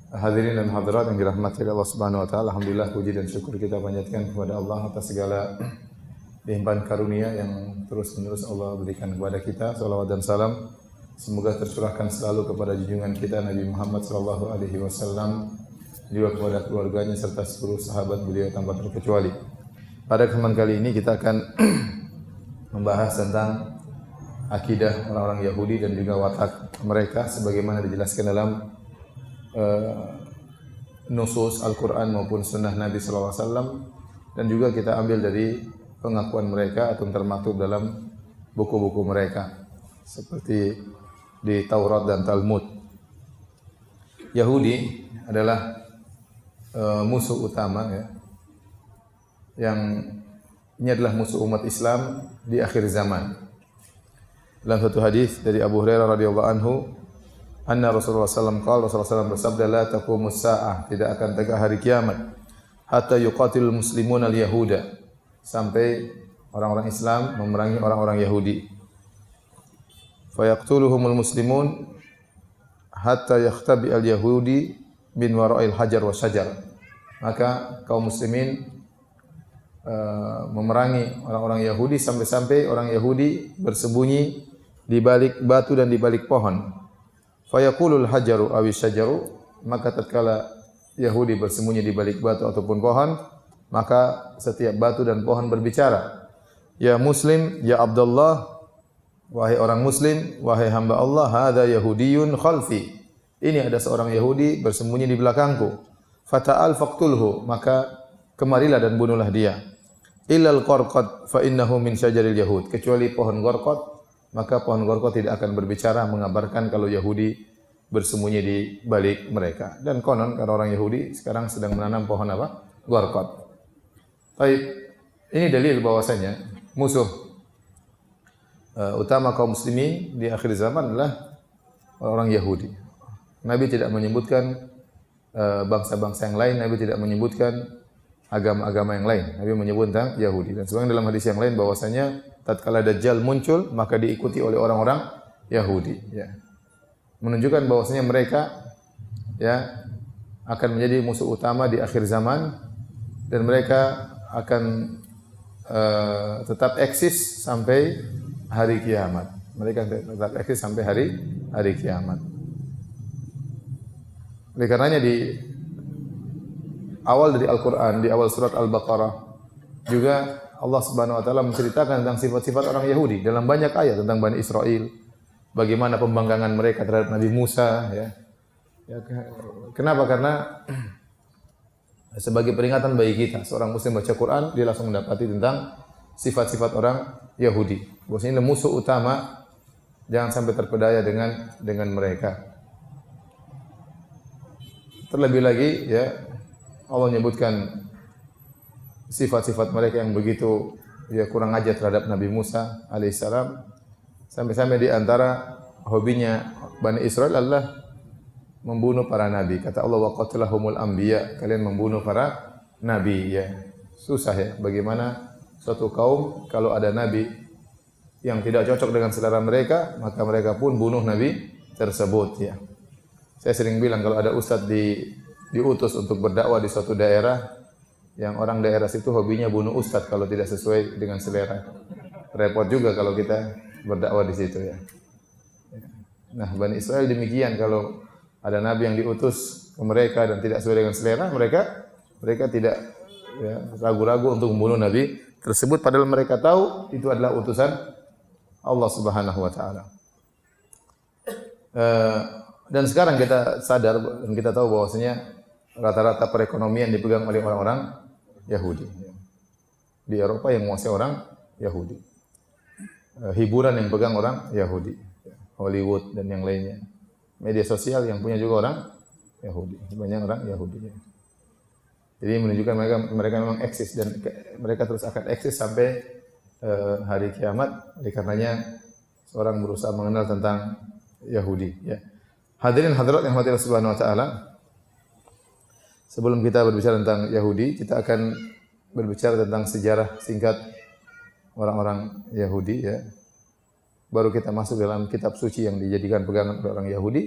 Hadirin dan hadirat yang dirahmati Allah Subhanahu wa taala, alhamdulillah puji dan syukur kita panjatkan kepada Allah atas segala limpahan karunia yang terus-menerus Allah berikan kepada kita. Salawat dan salam semoga tercurahkan selalu kepada junjungan kita Nabi Muhammad sallallahu alaihi wasallam, juga kepada keluarganya serta seluruh sahabat beliau tanpa terkecuali. Pada kesempatan kali ini kita akan membahas tentang akidah orang-orang Yahudi dan juga watak mereka sebagaimana dijelaskan dalam nusus Al-Quran maupun sunnah Nabi sallallahu alaihi wasallam, dan juga kita ambil dari pengakuan mereka atau termaktub dalam buku-buku mereka seperti di Taurat dan Talmud. Yahudi adalah musuh utama ya, yang ini adalah musuh umat Islam di akhir zaman. Dalam satu hadis dari Abu Hurairah radhiyallahu anhu, anna Rasulullah SAW bersabda, la taqumus sa'ah, tidak akan tegak hari kiamat, hatta yuqatilul muslimun al-yahuda, sampai orang-orang Islam memerangi orang-orang Yahudi. Fayaqtuluhumul muslimun hatta yakhtabi al-yahudi min wara'il hajar wa syajar. Maka kaum muslimin memerangi orang-orang Yahudi sampai-sampai orang Yahudi bersembunyi di balik batu dan di balik pohon. Fayaqulul hajaru awi syajaru, maka tatkala Yahudi bersembunyi di balik batu ataupun pohon, maka setiap batu dan pohon berbicara, ya Muslim, ya Abdullah, wahai orang Muslim, wahai hamba Allah, hadza Yahudiyun khalfi, ini ada seorang Yahudi bersembunyi di belakangku. Fata'al faqtulhu, maka kemarilah dan bunuhlah dia. Illal qarqad fa innahu min syajaril yahud, kecuali pohon gorqad, maka pohon gorqad tidak akan berbicara mengabarkan kalau Yahudi bersembunyi di balik mereka. Dan konon karena orang Yahudi sekarang sedang menanam pohon apa? Gorqad. Baik, ini dalil bahwasanya musuh utama kaum muslimin di akhir zaman adalah orang Yahudi. Nabi tidak menyebutkan bangsa-bangsa yang lain, Nabi tidak menyebutkan agama-agama yang lain. Nabi menyebut tentang Yahudi. Dan sebagaimana dalam hadis yang lain bahwasanya tatkala Dajjal muncul maka diikuti oleh orang-orang Yahudi ya. Menunjukkan bahwasanya mereka ya akan menjadi musuh utama di akhir zaman, dan mereka akan tetap eksis sampai hari kiamat. Mereka tetap eksis sampai hari kiamat. Oleh karenanya di awal dari Al-Quran, di awal surat Al-Baqarah juga Allah Subhanahu wa taala menceritakan tentang sifat-sifat orang Yahudi dalam banyak ayat tentang Bani Israel, bagaimana pembanggangan mereka terhadap Nabi Musa ya. Kenapa? Karena sebagai peringatan bagi kita, seorang muslim baca Quran dia langsung mendapati tentang sifat-sifat orang Yahudi. Bahwasanya ini musuh utama, jangan sampai terpedaya dengan mereka. Terlebih lagi ya, Allah menyebutkan sifat-sifat mereka yang begitu ya kurang ajar terhadap Nabi Musa alaihissalam, sampai-sampai di antara hobinya Bani Israel adalah membunuh para nabi. Kata Allah, wa qatalahumul anbiya, kalian membunuh para nabi ya. Susah ya, bagaimana suatu kaum kalau ada nabi yang tidak cocok dengan selera mereka, maka mereka pun bunuh nabi tersebut ya. Saya sering bilang kalau ada ustadz diutus untuk berdakwah di suatu daerah, yang orang daerah situ hobinya bunuh ustadz kalau tidak sesuai dengan selera. Repot juga kalau kita berdakwah di situ ya. Nah, Bani Israel demikian, kalau ada nabi yang diutus ke mereka dan tidak sesuai dengan selera mereka tidak ya, ragu-ragu untuk membunuh nabi tersebut, padahal mereka tahu itu adalah utusan Allah Subhanahu wa taala. Dan sekarang kita sadar dan kita tahu bahwasanya rata-rata perekonomian dipegang oleh orang-orang Yahudi. Di Eropa yang menguasai orang Yahudi. Hiburan yang pegang orang Yahudi. Hollywood dan yang lainnya. Media sosial yang punya juga orang Yahudi. Banyak orang Yahudi. Jadi menunjukkan mereka memang eksis, dan mereka terus akan eksis sampai hari kiamat. Oleh karenanya seorang berusaha mengenal tentang Yahudi. Ya. Hadirin hadirat yang dirahmati Allah Subhanahu wa taala. Sebelum kita berbicara tentang Yahudi, kita akan berbicara tentang sejarah singkat orang-orang Yahudi ya. Baru kita masuk dalam kitab suci yang dijadikan pegangan oleh orang Yahudi.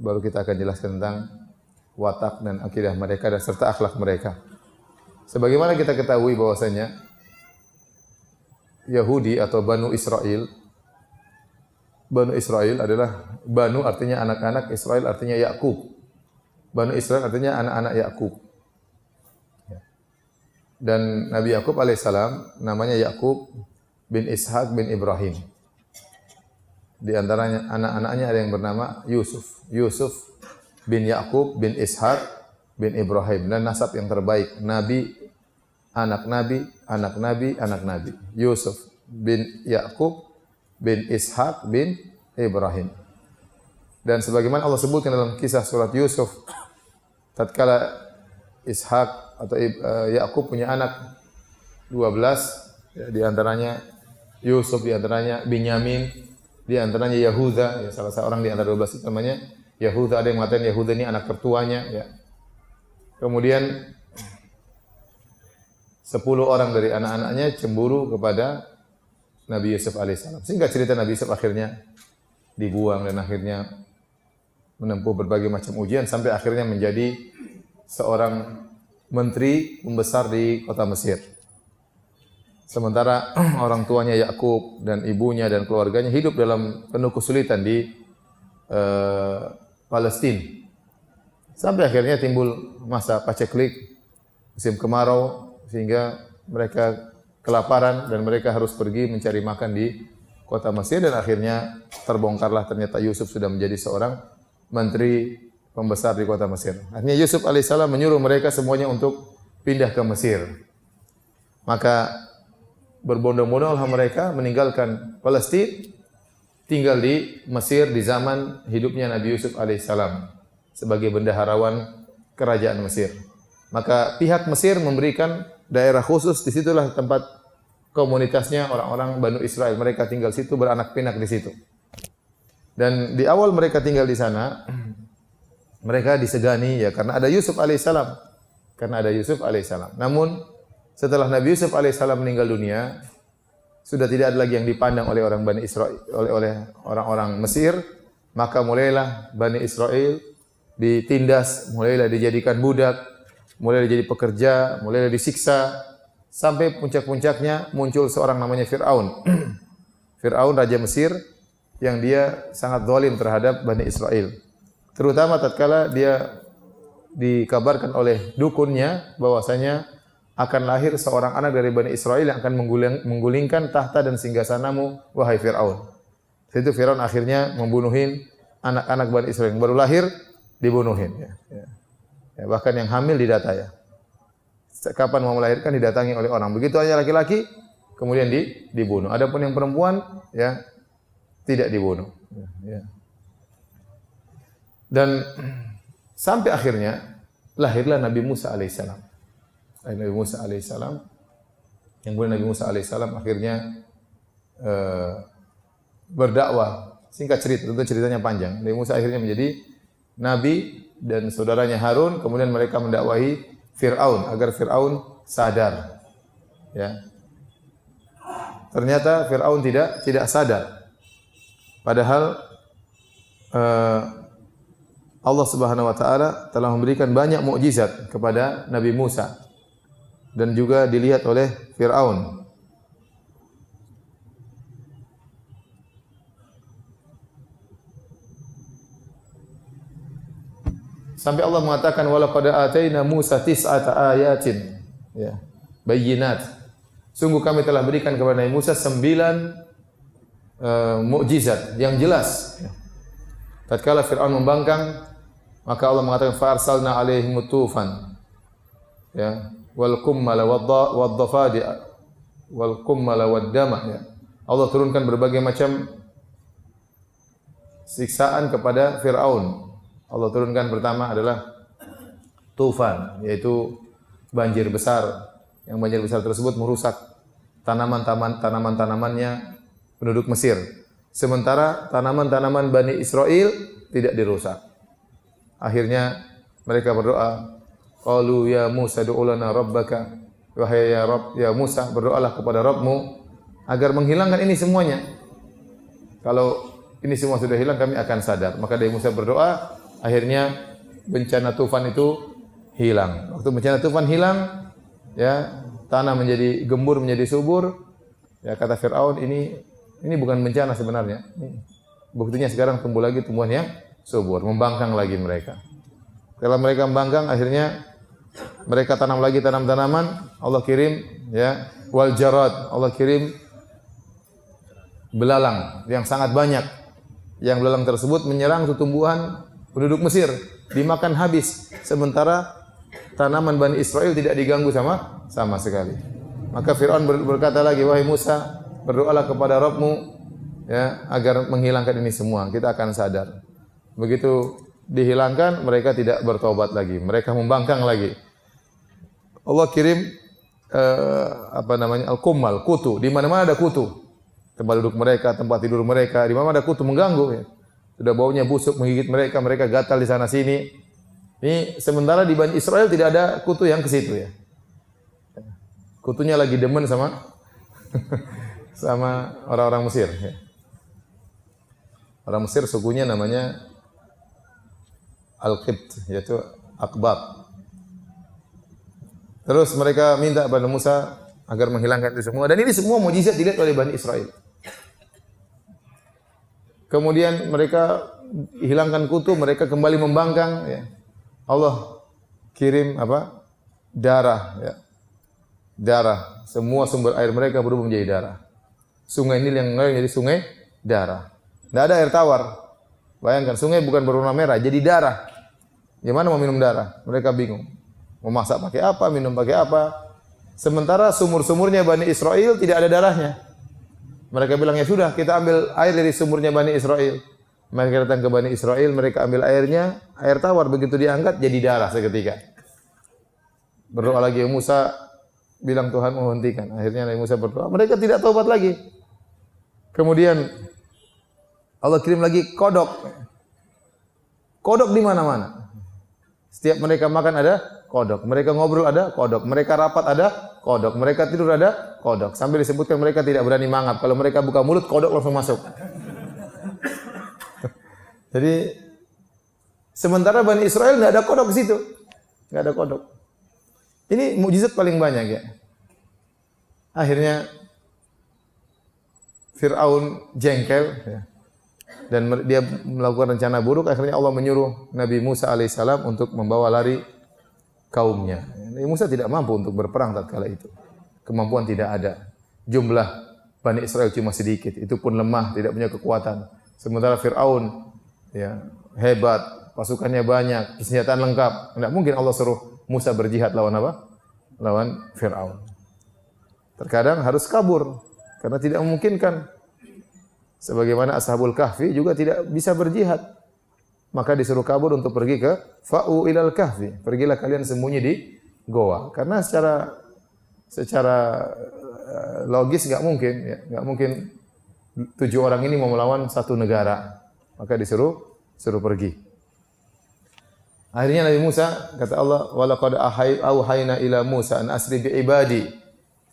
baru kita akan jelaskan tentang watak dan akidah mereka dan serta akhlak mereka. Sebagaimana kita ketahui bahwasanya Yahudi atau Banu Israel adalah Banu artinya anak-anak, Israel artinya Yakub. Banu Israel artinya anak-anak Yakub. Dan Nabi Yakub alaihissalam namanya Yakub bin Ishak bin Ibrahim. Di antaranya anak-anaknya ada yang bernama Yusuf. Yusuf bin Yakub bin Ishak bin Ibrahim. Dan nasab yang terbaik. Nabi, anak Nabi, anak Nabi, anak Nabi. Yusuf bin Yakub bin Ishak bin Ibrahim. Dan sebagaimana Allah sebutkan dalam kisah surat Yusuf, tatkala Ishak atau Yakub punya anak 12, ya, di antaranya Yusuf, di antaranya Binyamin, di antaranya Yahuda, ya, salah seorang di antara 12 itu namanya Yahuda. Ada yang mengatakan Yahuda ini anak tertuanya, ya. Kemudian 10 orang dari anak-anaknya cemburu kepada Nabi Yusuf alaihissalam. Sehingga cerita Nabi Yusuf akhirnya dibuang dan akhirnya menempuh berbagai macam ujian sampai akhirnya menjadi seorang menteri pembesar di kota Mesir. Sementara orang tuanya Yakub dan ibunya dan keluarganya hidup dalam penuh kesulitan di Palestina. Sampai akhirnya timbul masa paceklik, musim kemarau, sehingga mereka kelaparan dan mereka harus pergi mencari makan di kota Mesir dan akhirnya terbongkarlah ternyata Yusuf sudah menjadi seorang menteri pembesar di kota Mesir. Akhirnya Yusuf alaihissalam menyuruh mereka semuanya untuk pindah ke Mesir. Maka berbondong-bondonglah mereka meninggalkan Palestina, tinggal di Mesir di zaman hidupnya Nabi Yusuf alaihissalam sebagai bendaharawan kerajaan Mesir. Maka pihak Mesir memberikan daerah khusus, disitulah tempat komunitasnya orang-orang Banu Israel. Mereka tinggal situ, beranak pinak di situ. Dan di awal mereka tinggal di sana, mereka disegani ya karena ada Yusuf alaihissalam. Namun setelah Nabi Yusuf alaihissalam meninggal dunia, sudah tidak ada lagi yang dipandang oleh orang Bani Israel, oleh orang-orang Mesir. Maka mulailah Bani Israel ditindas, mulailah dijadikan budak, mulailah jadi pekerja, mulailah disiksa, sampai puncak-puncaknya muncul seorang namanya Fir'aun. Fir'aun raja Mesir yang dia sangat zalim terhadap Bani Israel. Terutama tatkala dia dikabarkan oleh dukunnya bahwasanya akan lahir seorang anak dari Bani Israel yang akan menggulingkan tahta dan singgasanamu, wahai Fir'aun. Itu Fir'aun akhirnya membunuhin anak-anak Bani Israel yang baru lahir, dibunuhin. Ya, bahkan yang hamil didata ya. Kapan mau melahirkan didatangi oleh orang. Begitu hanya laki-laki, kemudian dibunuh. Adapun yang perempuan, ya tidak dibunuh. Ya. Dan sampai akhirnya lahirlah Nabi Musa alaihissalam. Nabi Musa alaihissalam, yang kemudian Nabi Musa alaihissalam akhirnya berdakwah. Singkat cerita, tentu ceritanya panjang. Nabi Musa akhirnya menjadi nabi dan saudaranya Harun, kemudian mereka mendakwahi Fir'aun agar Fir'aun sadar. Ya. Ternyata Fir'aun tidak sadar. Padahal Allah Subhanahu wa taala telah memberikan banyak mukjizat kepada Nabi Musa dan juga dilihat oleh Fir'aun. Sampai Allah mengatakan wala qad ataina Musa tis'ata ayatin, ya, bayyinat. Sungguh kami telah berikan kepada Nabi Musa 9 mukjizat yang jelas. Tatkala Fir'aun membangkang, maka Allah mengatakan fa arsalna alaihim tufan, ya, wal kummala wad-dhafadi wal kummala wad-dama, ya. Allah turunkan berbagai macam siksaan kepada Fir'aun. Allah turunkan pertama adalah tufan, yaitu banjir besar. Yang banjir besar tersebut merusak tanaman-tanamannya penduduk Mesir. Sementara tanaman-tanaman Bani Israel tidak dirusak. Akhirnya mereka berdoa, qalu ya Musa du'u lana rabbaka, wahai ya Rabb, ya Musa, berdoalah kepada Rabbmu agar menghilangkan ini semuanya. Kalau ini semua sudah hilang kami akan sadar. Maka dari Musa berdoa, Akhirnya bencana tufan itu hilang. Waktu bencana tufan hilang, ya, tanah menjadi gembur, menjadi subur. Ya, kata Firaun, ini bukan bencana sebenarnya. Buktinya sekarang tumbuh lagi tumbuhan yang subur, membangkang lagi mereka. Setelah mereka membangkang, akhirnya mereka tanam lagi tanam-tanaman. Allah kirim, ya, wal jarad. Allah kirim belalang yang sangat banyak. Yang belalang tersebut menyerang tumbuhan penduduk Mesir, dimakan habis. Sementara tanaman Bani Israel tidak diganggu sama sekali. Maka Fir'aun berkata lagi, wahai Musa, berdoalah kepada Rabbmu, ya, agar menghilangkan ini semua. Kita akan sadar. Begitu dihilangkan, mereka tidak bertobat lagi. Mereka membangkang lagi. Allah kirim al-kummal, kutu. Di mana-mana ada kutu. Tempat duduk mereka, tempat tidur mereka, di mana ada kutu mengganggu. Ya. Sudah baunya busuk menggigit mereka, mereka gatal di sana sini. Ini sementara di Bani Israel tidak ada kutu yang ke situ, ya. Kutunya lagi demen sama sama orang-orang Mesir. Ya. Orang Mesir sukunya namanya Al-Qibt, yaitu Aqbat. Terus mereka minta kepada Musa agar menghilangkan itu semua. Dan ini semua mukjizat dilihat oleh Bani Israel. Kemudian mereka hilangkan kutu, mereka kembali membangkang. Ya. Allah kirim darah. Ya. Darah. Semua sumber air mereka berubah menjadi darah. Sungai Nil yang lain jadi sungai darah. Tidak ada air tawar. Bayangkan, sungai bukan berwarna merah, jadi darah. Gimana mau minum darah? Mereka bingung. Mau masak pakai apa, minum pakai apa. Sementara sumur-sumurnya Bani Israel tidak ada darahnya. Mereka bilang, ya sudah, kita ambil air dari sumurnya Bani Israel. Mereka datang ke Bani Israel, mereka ambil airnya, air tawar. Begitu diangkat, jadi darah seketika. Berdoa lagi, Musa bilang Tuhan menghentikan. Akhirnya Nabi Musa berdoa. Mereka tidak taubat lagi. Kemudian Allah kirim lagi kodok. Kodok di mana-mana. Setiap mereka makan ada kodok. Mereka ngobrol ada kodok. Mereka rapat ada kodok. Mereka tidur ada kodok. Sambil disebutkan mereka tidak berani mangap. Kalau mereka buka mulut, kodok langsung masuk. Jadi sementara Bani Israel tidak ada kodok di situ. Tidak ada kodok. Ini mukjizat paling banyak, ya. Akhirnya Fir'aun jengkel, ya. Dan dia melakukan rencana buruk. Akhirnya Allah menyuruh Nabi Musa alaihissalam untuk membawa lari kaumnya. Nabi Musa tidak mampu untuk berperang tatkala itu. Kemampuan tidak ada. Jumlah Bani Israel cuma sedikit. Itu pun lemah, tidak punya kekuatan. Sementara Fir'aun, ya, hebat, pasukannya banyak, senjata lengkap. Tidak mungkin Allah suruh Musa berjihad lawan apa? Lawan Fir'aun. Terkadang harus kabur karena tidak memungkinkan. Sebagaimana Ashabul Kahfi juga tidak bisa berjihad. Maka disuruh kabur untuk pergi ke Fa'u ilal Kahfi. Pergilah kalian sembunyi di goa. Karena secara logis enggak mungkin, ya. Enggak mungkin 7 orang ini mau melawan satu negara. Maka suruh pergi. Akhirnya Nabi Musa, kata Allah, walaqad auhayna ila Musa an asri bi ibadi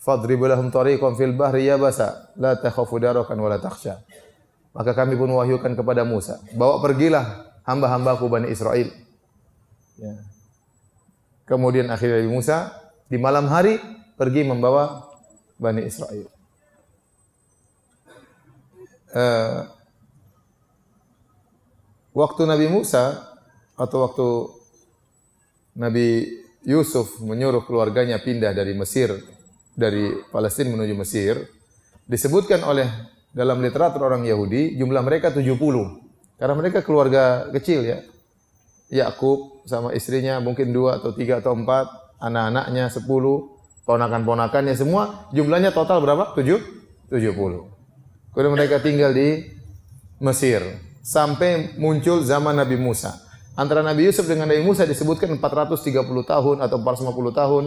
fadrib lahum tariqan fil bahri yabasa la takhafu darakan wa la takhsha. Maka kami pun wahyukan kepada Musa, bawa pergilah hamba-hambaku Bani Israel. Ya. Kemudian akhirnya Nabi Musa di malam hari pergi membawa Bani Israel. Waktu Nabi Musa atau waktu Nabi Yusuf menyuruh keluarganya pindah dari Mesir, dari Palestina menuju Mesir, disebutkan oleh dalam literatur orang Yahudi, jumlah mereka 70. Karena mereka keluarga kecil, ya. Yakub sama istrinya mungkin 2 atau 3 atau 4, anak-anaknya 10, ponakan-ponakannya semua, jumlahnya total berapa? 70. Kemudian mereka tinggal di Mesir sampai muncul zaman Nabi Musa. Antara Nabi Yusuf dengan Nabi Musa disebutkan 430 tahun atau 450 tahun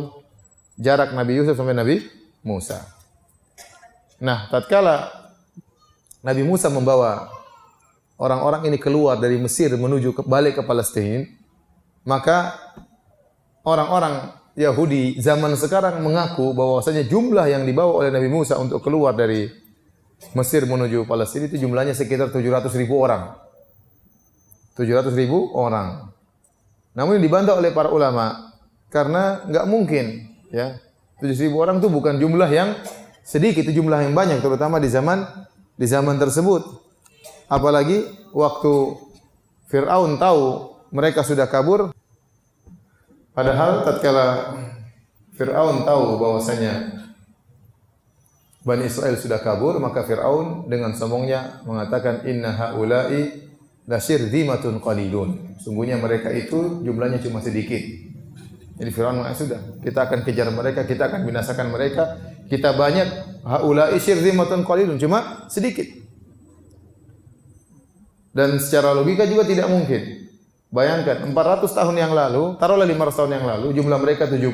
jarak Nabi Yusuf sampai Nabi Musa. Nah, tatkala Nabi Musa membawa orang-orang ini keluar dari Mesir menuju balik ke Palestina, maka orang-orang Yahudi zaman sekarang mengaku bahwasanya jumlah yang dibawa oleh Nabi Musa untuk keluar dari Mesir menuju Palestina itu jumlahnya sekitar 700.000 orang. 700.000 orang. Namun ini dibantah oleh para ulama karena enggak mungkin, ya. 700.000 orang itu bukan jumlah yang sedikit, itu jumlah yang banyak terutama di zaman tersebut. Apalagi waktu Fir'aun tahu mereka sudah kabur, padahal tatkala Fir'aun tahu bahwasanya Bani Israel sudah kabur, maka Fir'aun dengan sombongnya mengatakan inna haula'i lasyirzimatun qalilun. Sungguhnya mereka itu jumlahnya cuma sedikit. Jadi Fir'aun mengatakan sudah, kita akan kejar mereka, kita akan binasakan mereka. Kita banyak, haula'i syirzimatun qalilun, cuma sedikit. Dan secara logika juga tidak mungkin. Bayangkan 400 tahun yang lalu, taruhlah 500 tahun yang lalu, jumlah mereka 70.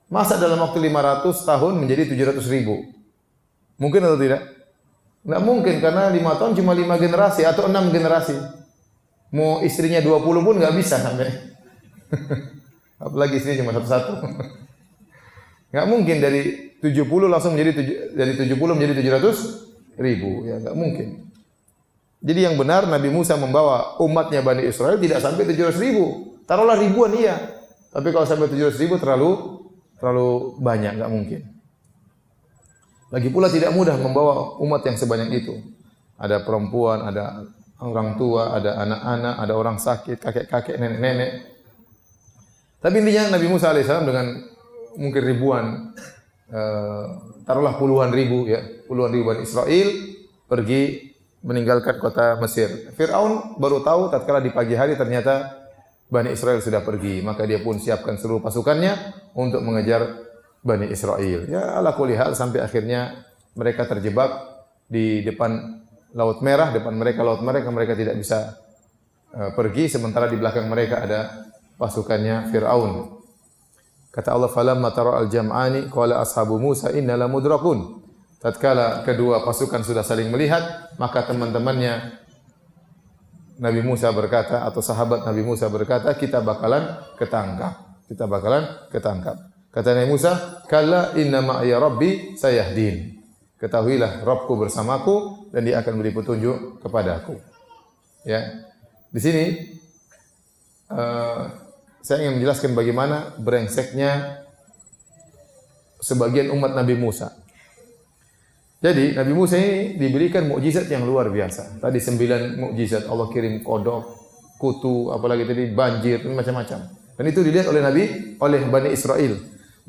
Masa dalam waktu 500 tahun menjadi 700.000? Mungkin atau tidak? Tidak mungkin, karena 5 tahun cuma 5 generasi atau 6 generasi. Mau istrinya 20 pun nggak bisa sampai. Apalagi istrinya cuma satu-satu. Nggak mungkin dari 70 langsung menjadi dari 70 menjadi 700.000. Ya nggak mungkin. Jadi yang benar Nabi Musa membawa umatnya Bani Israel tidak sampai 700.000. Taruhlah ribuan iya. Tapi kalau sampai 700.000 terlalu banyak, nggak mungkin. Lagi pula tidak mudah membawa umat yang sebanyak itu. Ada perempuan, ada orang tua, ada anak-anak, ada orang sakit, kakek-kakek, nenek-nenek. Tapi intinya Nabi Musa alaihissalam dengan mungkin ribuan, taruhlah puluhan ribu Bani Israel pergi meninggalkan kota Mesir. Fir'aun baru tahu tatkala di pagi hari ternyata Bani Israel sudah pergi, maka dia pun siapkan seluruh pasukannya untuk mengejar Bani Israel. Ya ala kulli hal sampai akhirnya mereka terjebak di depan Laut Merah, depan mereka Laut Merah, mereka tidak bisa pergi, sementara di belakang mereka ada pasukannya Fir'aun. Kata Allah, falamma tara'al jam'ani qala ashabu Musa inna lamudrakun. Tatkala kedua pasukan sudah saling melihat, maka teman-temannya Nabi Musa berkata, atau sahabat Nabi Musa berkata, kita bakalan ketangkap. Kata Nabi Musa, kalla inna ma'iya rabbi sayahdin. Ketahuilah, Rabbku bersamaku dan dia akan beri petunjuk kepadaku. Ya. Di sini saya ingin menjelaskan bagaimana brengseknya sebagian umat Nabi Musa. Jadi Nabi Musa ini diberikan mukjizat yang luar biasa. Tadi 9 mukjizat, Allah kirim kodok, kutu, apalagi tadi banjir, macam-macam. Dan itu dilihat oleh Bani Israel.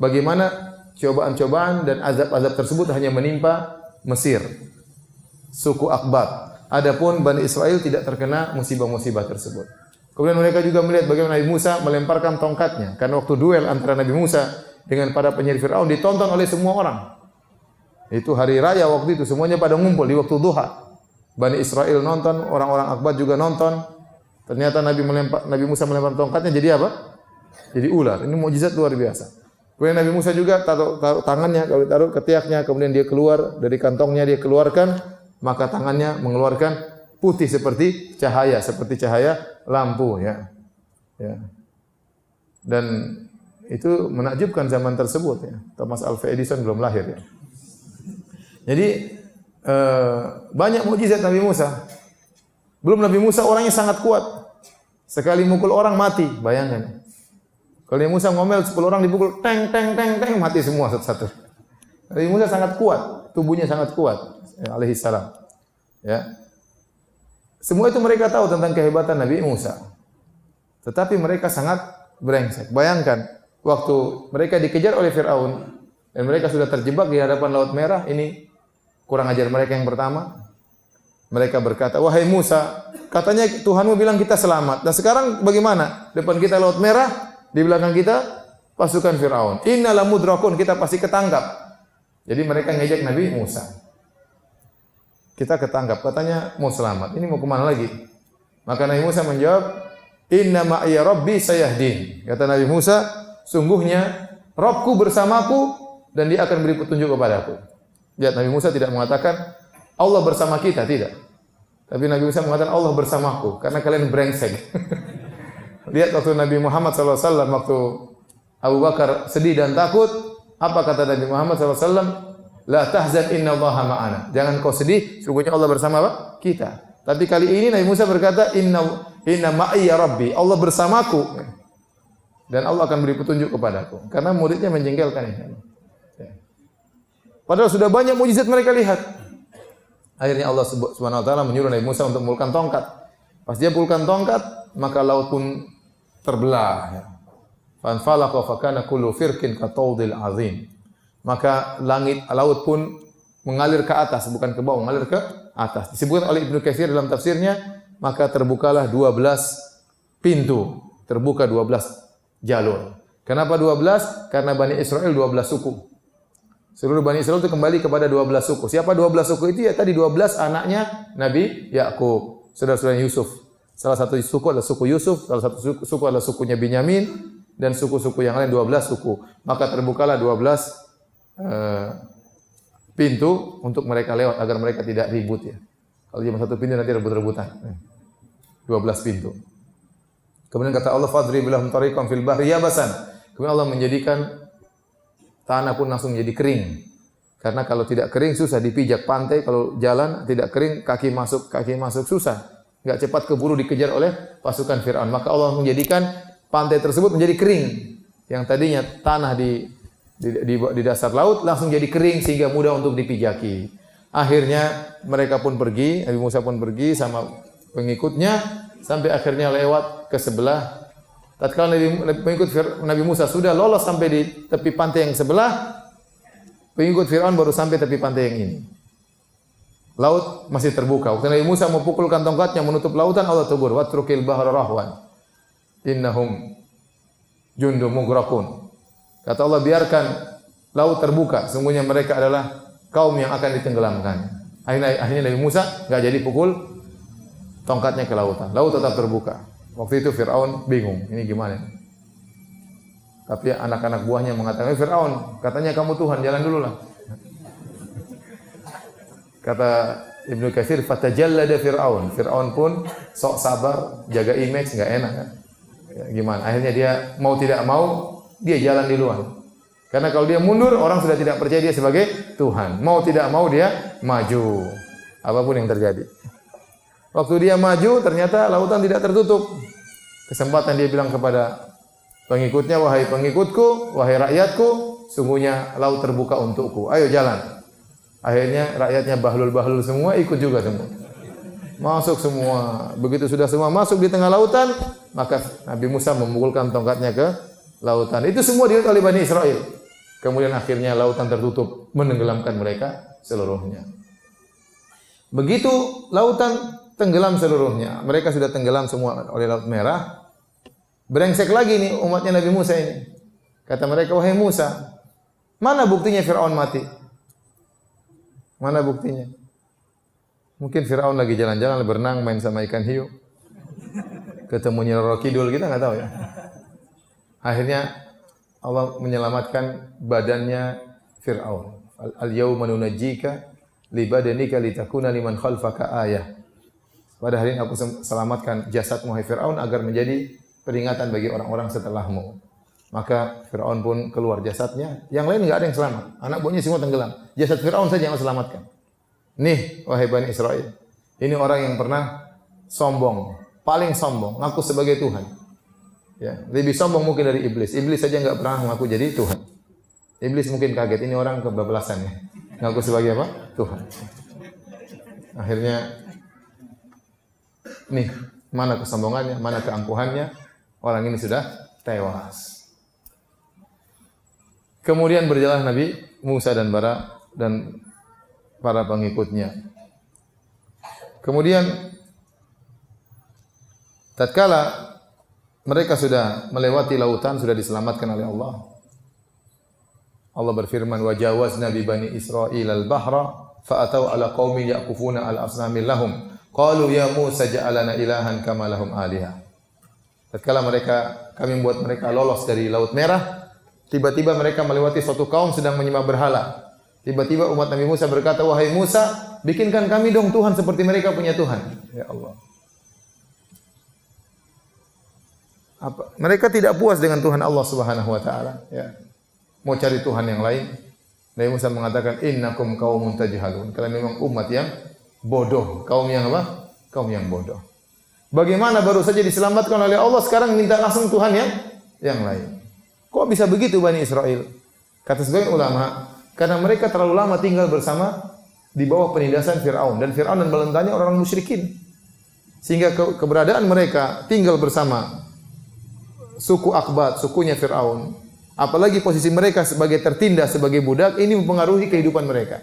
Bagaimana cobaan-cobaan dan azab-azab tersebut hanya menimpa Mesir, suku Aqbat. Adapun Bani Israel tidak terkena musibah-musibah tersebut. Kemudian mereka juga melihat bagaimana Nabi Musa melemparkan tongkatnya. Karena waktu duel antara Nabi Musa dengan para penyihir Fir'aun ditonton oleh semua orang. Itu hari raya waktu itu, semuanya pada ngumpul di waktu duha. Bani Israel nonton, orang-orang Aqbat juga nonton. Ternyata Nabi Musa melempar tongkatnya jadi apa? Jadi ular. Ini mukjizat luar biasa. Kemudian Nabi Musa juga taruh tangannya, kalau taruh ketiaknya, kemudian dia keluar dari kantongnya, dia keluarkan, maka tangannya mengeluarkan putih seperti cahaya lampu, ya. Dan itu menakjubkan zaman tersebut, ya. Thomas Alva Edison belum lahir, ya. Jadi banyak mukjizat Nabi Musa. Belum Nabi Musa orangnya sangat kuat. Sekali mukul orang mati, bayangkan. Kalau Nabi Musa ngomel 10 orang dipukul, teng, mati semua satu-satu. Nabi Musa sangat kuat, tubuhnya sangat kuat, ya, alaihi salam. Ya. Semua itu mereka tahu tentang kehebatan Nabi Musa. Tetapi mereka sangat brengsek. Bayangkan, waktu mereka dikejar oleh Fir'aun, dan mereka sudah terjebak di hadapan Laut Merah, ini kurang ajar mereka yang pertama. Mereka berkata, wahai Musa, katanya Tuhanmu bilang kita selamat. Dan sekarang bagaimana? Depan kita Laut Merah, di belakang kita pasukan Fir'aun. Inna lamudrakun, kita pasti ketangkap. Jadi mereka ngejek Nabi Musa. Kita ketangkap, katanya mau selamat. Ini mau kemana lagi? Maka Nabi Musa menjawab, inna ma'iya rabbi sayahdin. Kata Nabi Musa, sungguhnya Rabbku bersamaku dan dia akan beri petunjuk kepadaku. Lihat, Nabi Musa tidak mengatakan Allah bersama kita, tidak. Tapi Nabi Musa mengatakan Allah bersamaku karena kalian brengsek. Lihat waktu Nabi Muhammad SAW, waktu Abu Bakar sedih dan takut, apa kata Nabi Muhammad SAW? La tahzan inna Allaha ma'ana. Jangan kau sedih, sungguhnya Allah bersama apa? Kita. Tapi kali ini Nabi Musa berkata, inna ma'i ya Rabbi, Allah bersamaku. Dan Allah akan beri petunjuk kepadaku. Karena muridnya menjengkelkan ini. Padahal sudah banyak mujizat mereka lihat. Akhirnya Allah Subhanahu wa taala menyuruh Nabi Musa untuk memulkan tongkat. Pas dia pulkan tongkat, maka laut pun terbelah. Fanfalaqa fakana kullu firqin kataudil azim. Maka laut pun mengalir ke atas, bukan ke bawah, mengalir ke atas. Disebutkan oleh Ibnu Katsir dalam tafsirnya, maka terbukalah 12 pintu, terbuka 12 jalur. Kenapa 12? Karena Bani Israel 12 suku. Seluruh Bani Israel itu kembali kepada 12 suku. Siapa 12 suku itu? Ya tadi 12 anaknya Nabi Yakub, saudara-saudara Yusuf. Salah satu suku adalah suku Yusuf, salah satu suku adalah sukunya Binyamin, dan suku-suku yang lain 12 suku. Maka terbukalah 12 pintu untuk mereka lewat agar mereka tidak ribut ya. Kalau cuma satu pintu nanti rebut-rebutan. 12 pintu. Kemudian kata Allah, fadrib lahum tariqan fil bahri yabasan. Kemudian Allah menjadikan tanah pun langsung menjadi kering. Karena kalau tidak kering susah dipijak pantai, kalau jalan tidak kering kaki masuk susah. Enggak cepat keburu dikejar oleh pasukan Firaun. Maka Allah menjadikan pantai tersebut menjadi kering. Yang tadinya tanah di dasar laut langsung jadi kering sehingga mudah untuk dipijaki. Akhirnya mereka pun pergi, Nabi Musa pun pergi sama pengikutnya sampai akhirnya lewat ke sebelah. Tatkala pengikut Nabi Musa sudah lolos sampai di tepi pantai yang sebelah, pengikut Firaun baru sampai tepi pantai yang ini. Laut masih terbuka. Waktu Nabi Musa memukulkan tongkatnya menutup lautan, Allah tegur, "Watrukil bahra rahwan. Innahum jundum mughraqun." Kata Allah, biarkan laut terbuka, sungguhnya mereka adalah kaum yang akan ditenggelamkan. Akhirnya Nabi Musa enggak jadi pukul tongkatnya ke lautan. Laut tetap terbuka. Waktu itu Firaun bingung, ini gimana? Tapi anak-anak buahnya mengatakan, "Firaun, katanya kamu Tuhan, jalan dulu lah." Kata Ibnu Katsir, "Fatajallada Firaun." Firaun pun sok sabar, jaga image, enggak enak kan? Ya, gimana? Akhirnya dia mau tidak mau dia jalan di luar. Karena kalau dia mundur, orang sudah tidak percaya dia sebagai Tuhan. Mau tidak mau dia maju. Apapun yang terjadi. Waktu dia maju, ternyata lautan tidak tertutup. Kesempatan dia bilang kepada pengikutnya, "Wahai pengikutku, wahai rakyatku, sungguhnya laut terbuka untukku. Ayo jalan." Akhirnya rakyatnya bahlul-bahlul semua ikut juga semua. Masuk semua. Begitu sudah semua masuk di tengah lautan, maka Nabi Musa memukulkan tongkatnya ke lautan. Itu semua dilihat oleh Bani Israel. Kemudian akhirnya lautan tertutup, menenggelamkan mereka seluruhnya. Begitu lautan tenggelam seluruhnya. Mereka sudah tenggelam semua oleh Laut Merah. Brengsek lagi nih umatnya Nabi Musa ini. Kata mereka, "Wahai Musa, mana buktinya Firaun mati? Mana buktinya?" Mungkin Firaun lagi jalan-jalan berenang main sama ikan hiu. Ketemunya Roro Kidul, kita enggak tahu ya. Akhirnya Allah menyelamatkan badannya Fir'aun. Al-yawma nunajjika li badanika litakuna liman khalfaka ayah. Pada hari ini aku selamatkan jasadmu hai Fir'aun agar menjadi peringatan bagi orang-orang setelahmu. Maka Fir'aun pun keluar jasadnya. Yang lain enggak ada yang selamat. Anak buahnya semua tenggelam. Jasad Fir'aun saja yang selamatkan. Nih, wahai Bani Israel. Ini orang yang pernah sombong, paling sombong, ngaku sebagai Tuhan. Ya, lebih sombong mungkin dari iblis. Iblis saja enggak pernah mengaku jadi Tuhan. Iblis mungkin kaget, ini orang kebablasan ya. Ngaku sebagai apa? Tuhan. Akhirnya nih, mana kesombongannya, mana keangkuhannya? Orang ini sudah tewas. Kemudian berjalan Nabi Musa dan para pengikutnya. Kemudian tatkala mereka sudah melewati lautan, sudah diselamatkan oleh Allah. Allah berfirman, "Wa jawazna bi bani Israil al-bahra fa atau ala qaumin yaqufuna ala asnamin lahum. Qalu ya Musa ja'alana ilahan kama lahum alihah." Tatkala kami membuat mereka lolos dari Laut Merah, tiba-tiba mereka melewati suatu kaum sedang menyembah berhala. Tiba-tiba umat Nabi Musa berkata, "Wahai Musa, bikinkan kami dong Tuhan seperti mereka punya Tuhan." Ya Allah. Mereka tidak puas dengan Tuhan Allah Subhanahu wa taala, ya. Mau cari Tuhan yang lain. Nabi Musa mengatakan, "Innakum qaumun tajhalun." Kalian memang umat yang bodoh, kaum yang apa? kaum yang bodoh. Bagaimana baru saja diselamatkan oleh Allah sekarang minta langsung Tuhan yang lain. Kok bisa begitu Bani Israel? Kata sebagian ulama, karena mereka terlalu lama tinggal bersama di bawah penindasan Fir'aun. Dan Fir'aun dan bala tentaranya orang musyrikin. Sehingga keberadaan mereka tinggal bersama suku Akbat, sukunya Fir'aun. Apalagi posisi mereka sebagai tertindas, sebagai budak, ini mempengaruhi kehidupan mereka.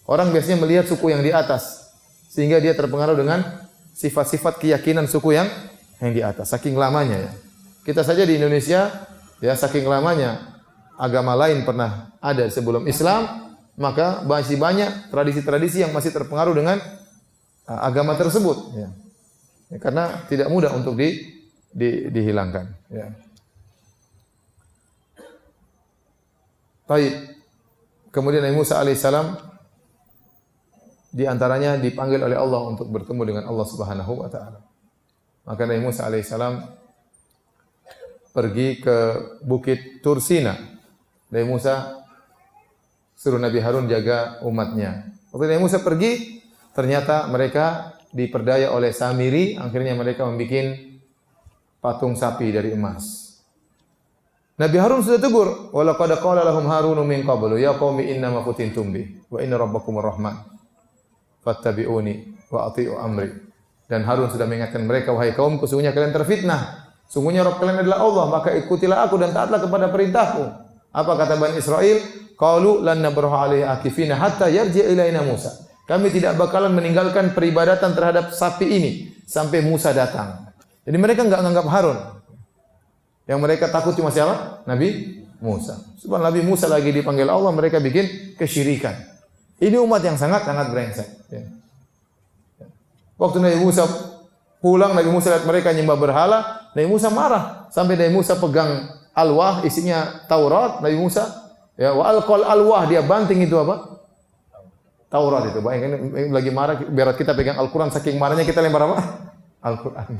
Orang biasanya melihat suku yang di atas. Sehingga dia terpengaruh dengan sifat-sifat keyakinan suku yang di atas. Saking lamanya ya. Kita saja di Indonesia, ya saking lamanya agama lain pernah ada sebelum Islam, maka masih banyak tradisi-tradisi yang masih terpengaruh dengan agama tersebut. Ya. Ya, karena tidak mudah untuk dihilangkan. Ya. Baik. Kemudian Nabi Musa alaihissalam di antaranya dipanggil oleh Allah untuk bertemu dengan Allah Subhanahu wa taala. Maka Nabi Musa alaihissalam pergi ke Bukit Tursina. Nabi Musa suruh Nabi Harun jaga umatnya. Waktu Nabi Musa pergi, ternyata mereka diperdaya oleh Samiri, akhirnya mereka membuat patung sapi dari emas. Nabi Harun sudah tegur, "Wa laqad qala lahum Harun min qablu ya qaumi inna ma futintum bi wa inna rabbakumur rahman. Fattabi'uni wa ati'u amri." Dan Harun sudah mengingatkan mereka, "Wahai kaumku, sesungguhnya kalian terfitnah. Sungguhnya Rabb kalian adalah Allah, maka ikutilah aku dan taatlah kepada perintahku." Apa kata Bani Israel? Qalu lan nabraha alaihi akifina hatta yarji' ilaina Musa. Kami tidak bakalan meninggalkan peribadatan terhadap sapi ini sampai Musa datang. Jadi mereka enggak menganggap Harun. Yang mereka takut cuma siapa? Nabi Musa. Subhanallah, Nabi Musa lagi dipanggil Allah, mereka bikin kesyirikan. Ini umat yang sangat-sangat brengsek. Ya. Waktu Nabi Musa pulang, Nabi Musa lihat mereka nyembah berhala, Nabi Musa marah. Sampai Nabi Musa pegang alwah, isinya Taurat, Nabi Musa, ya, wa alqal alwah, dia banting itu apa? Taurat itu. Bayangkan lagi marah, biar kita pegang Al-Quran, saking marahnya kita lempar apa? Al-Quran.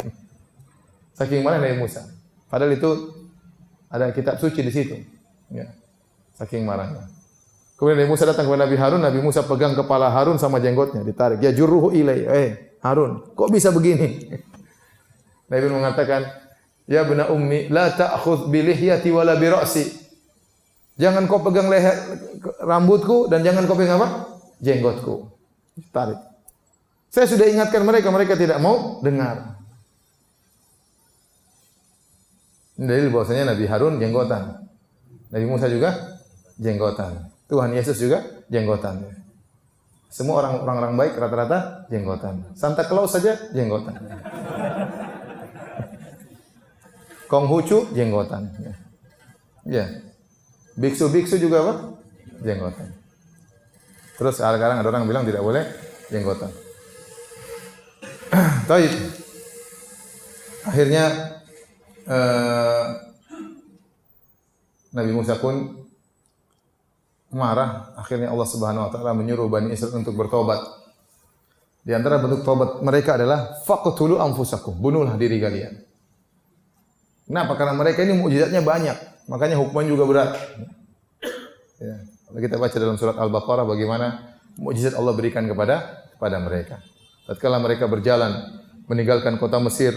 Saking marah Nabi Musa. Padahal itu ada kitab suci di situ. Ya. Saking marahnya. Kemudian Nabi Musa datang kepada Nabi Harun, Nabi Musa pegang kepala Harun sama jenggotnya, ditarik. Ya jurruhu ilai. Harun, kok bisa begini? Nabi mengatakan, "Ya bena ummi, la ta'khudh bi lihyati wala bi ra'si." Jangan kau pegang leher rambutku dan jangan kau pegang apa? Jenggotku. Tarik. Saya sudah ingatkan mereka, mereka tidak mau dengar. Ini dalil bahwasanya Nabi Harun jenggotan. Nabi Musa juga jenggotan. Tuhan Yesus juga jenggotan. Semua orang-orang baik rata-rata jenggotan. Santa Claus saja jenggotan. Konghucu jenggotan. Ya. Biksu-biksu juga apa? Jenggotan. Terus sekarang ada orang bilang tidak boleh jenggotan. Taib. Akhirnya Nabi Musa pun marah. Akhirnya Allah Subhanahu wa taala menyuruh Bani Israil untuk bertobat. Di antara bentuk tobat mereka adalah faqtulu anfusakum, bunuhlah diri kalian. Kenapa? Karena mereka ini mukjizatnya banyak, makanya hukuman juga berat. Ya. Kita baca dalam surat Al-Baqarah bagaimana mukjizat Allah berikan kepada mereka. Tatkala mereka berjalan meninggalkan kota Mesir,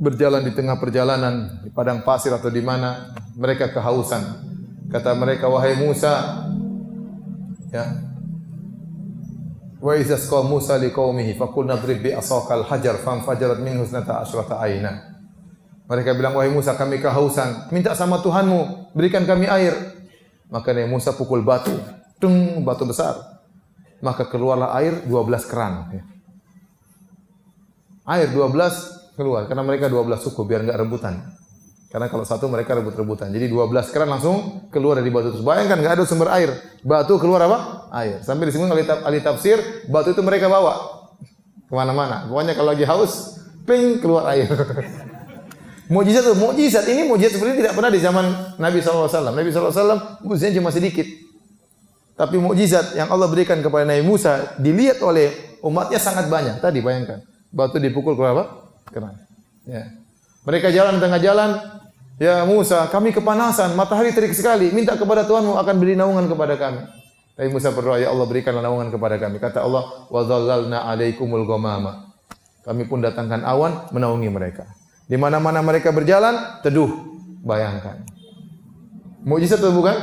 berjalan di tengah perjalanan di padang pasir atau di mana, mereka kehausan. Kata mereka, "Wahai Musa, ya, wa idza sqa Musa liqaumihi faqulna drib bi asaqal hajar fanfajarat minhu 12 aina." Mereka bilang, "Wahai Musa, kami kehausan, minta sama Tuhanmu, berikan kami air." Maka Nabi Musa pukul batu, tung, batu besar. Maka keluarlah air 12 keran. Ya. Air 12 keluar, karena mereka 12 suku, biar enggak rebutan. Karena kalau satu mereka rebut-rebutan. Jadi 12 keran langsung keluar dari batu itu. Bayangkan enggak ada sumber air. Batu keluar apa? Air. Sampai disebut oleh ahli tafsir, batu itu mereka bawa kemana-mana. Pokoknya kalau lagi haus, ping, keluar air. Mukjizat itu, mukjizat ini mukjizat seperti ini tidak pernah di zaman Nabi SAW. Nabi SAW mukjizatnya cuma sedikit. Tapi mukjizat yang Allah berikan kepada Nabi Musa dilihat oleh umatnya sangat banyak. Tadi bayangkan, batu dipukul keluar apa? Keran. Ya. Mereka jalan di tengah jalan, "Ya Musa, kami kepanasan, matahari terik sekali. Minta kepada Tuhanmu akan beri naungan kepada kami." Nabi Musa berdoa, ya Allah berikanlah naungan kepada kami. Kata Allah, wa dhallalna 'alaikumul ghamama. Kami pun datangkan awan menaungi mereka. Di mana-mana mereka berjalan, teduh. Bayangkan. Mukjizat atau bukan?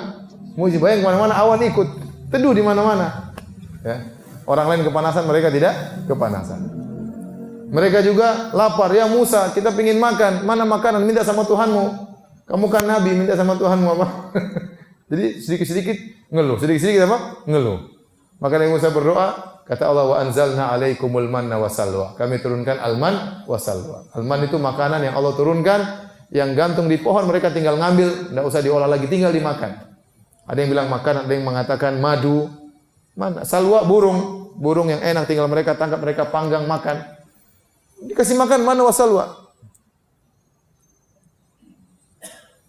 Mukjizat. Bayang kemana-mana awan ikut. Teduh di mana-mana. Ya. Orang lain kepanasan, mereka tidak kepanasan. Mereka juga lapar. Ya Musa, kita ingin makan. Mana makanan? Minta sama Tuhanmu. Kamu kan Nabi, minta sama Tuhanmu apa? Jadi sedikit-sedikit ngeluh. Sedikit-sedikit apa? Ngeluh. Maka Nabi Musa berdoa, kata Allah, wa anzalna 'alaikumul manna wasalwa. Kami turunkan al-man wasalwa. Al-man itu makanan yang Allah turunkan, yang gantung di pohon, mereka tinggal ngambil, tidak usah diolah lagi, tinggal dimakan. Ada yang bilang makan, ada yang mengatakan madu. Mana? Salwa burung yang enak, tinggal mereka tangkap, mereka panggang makan. Dikasih makan mana wasalwa?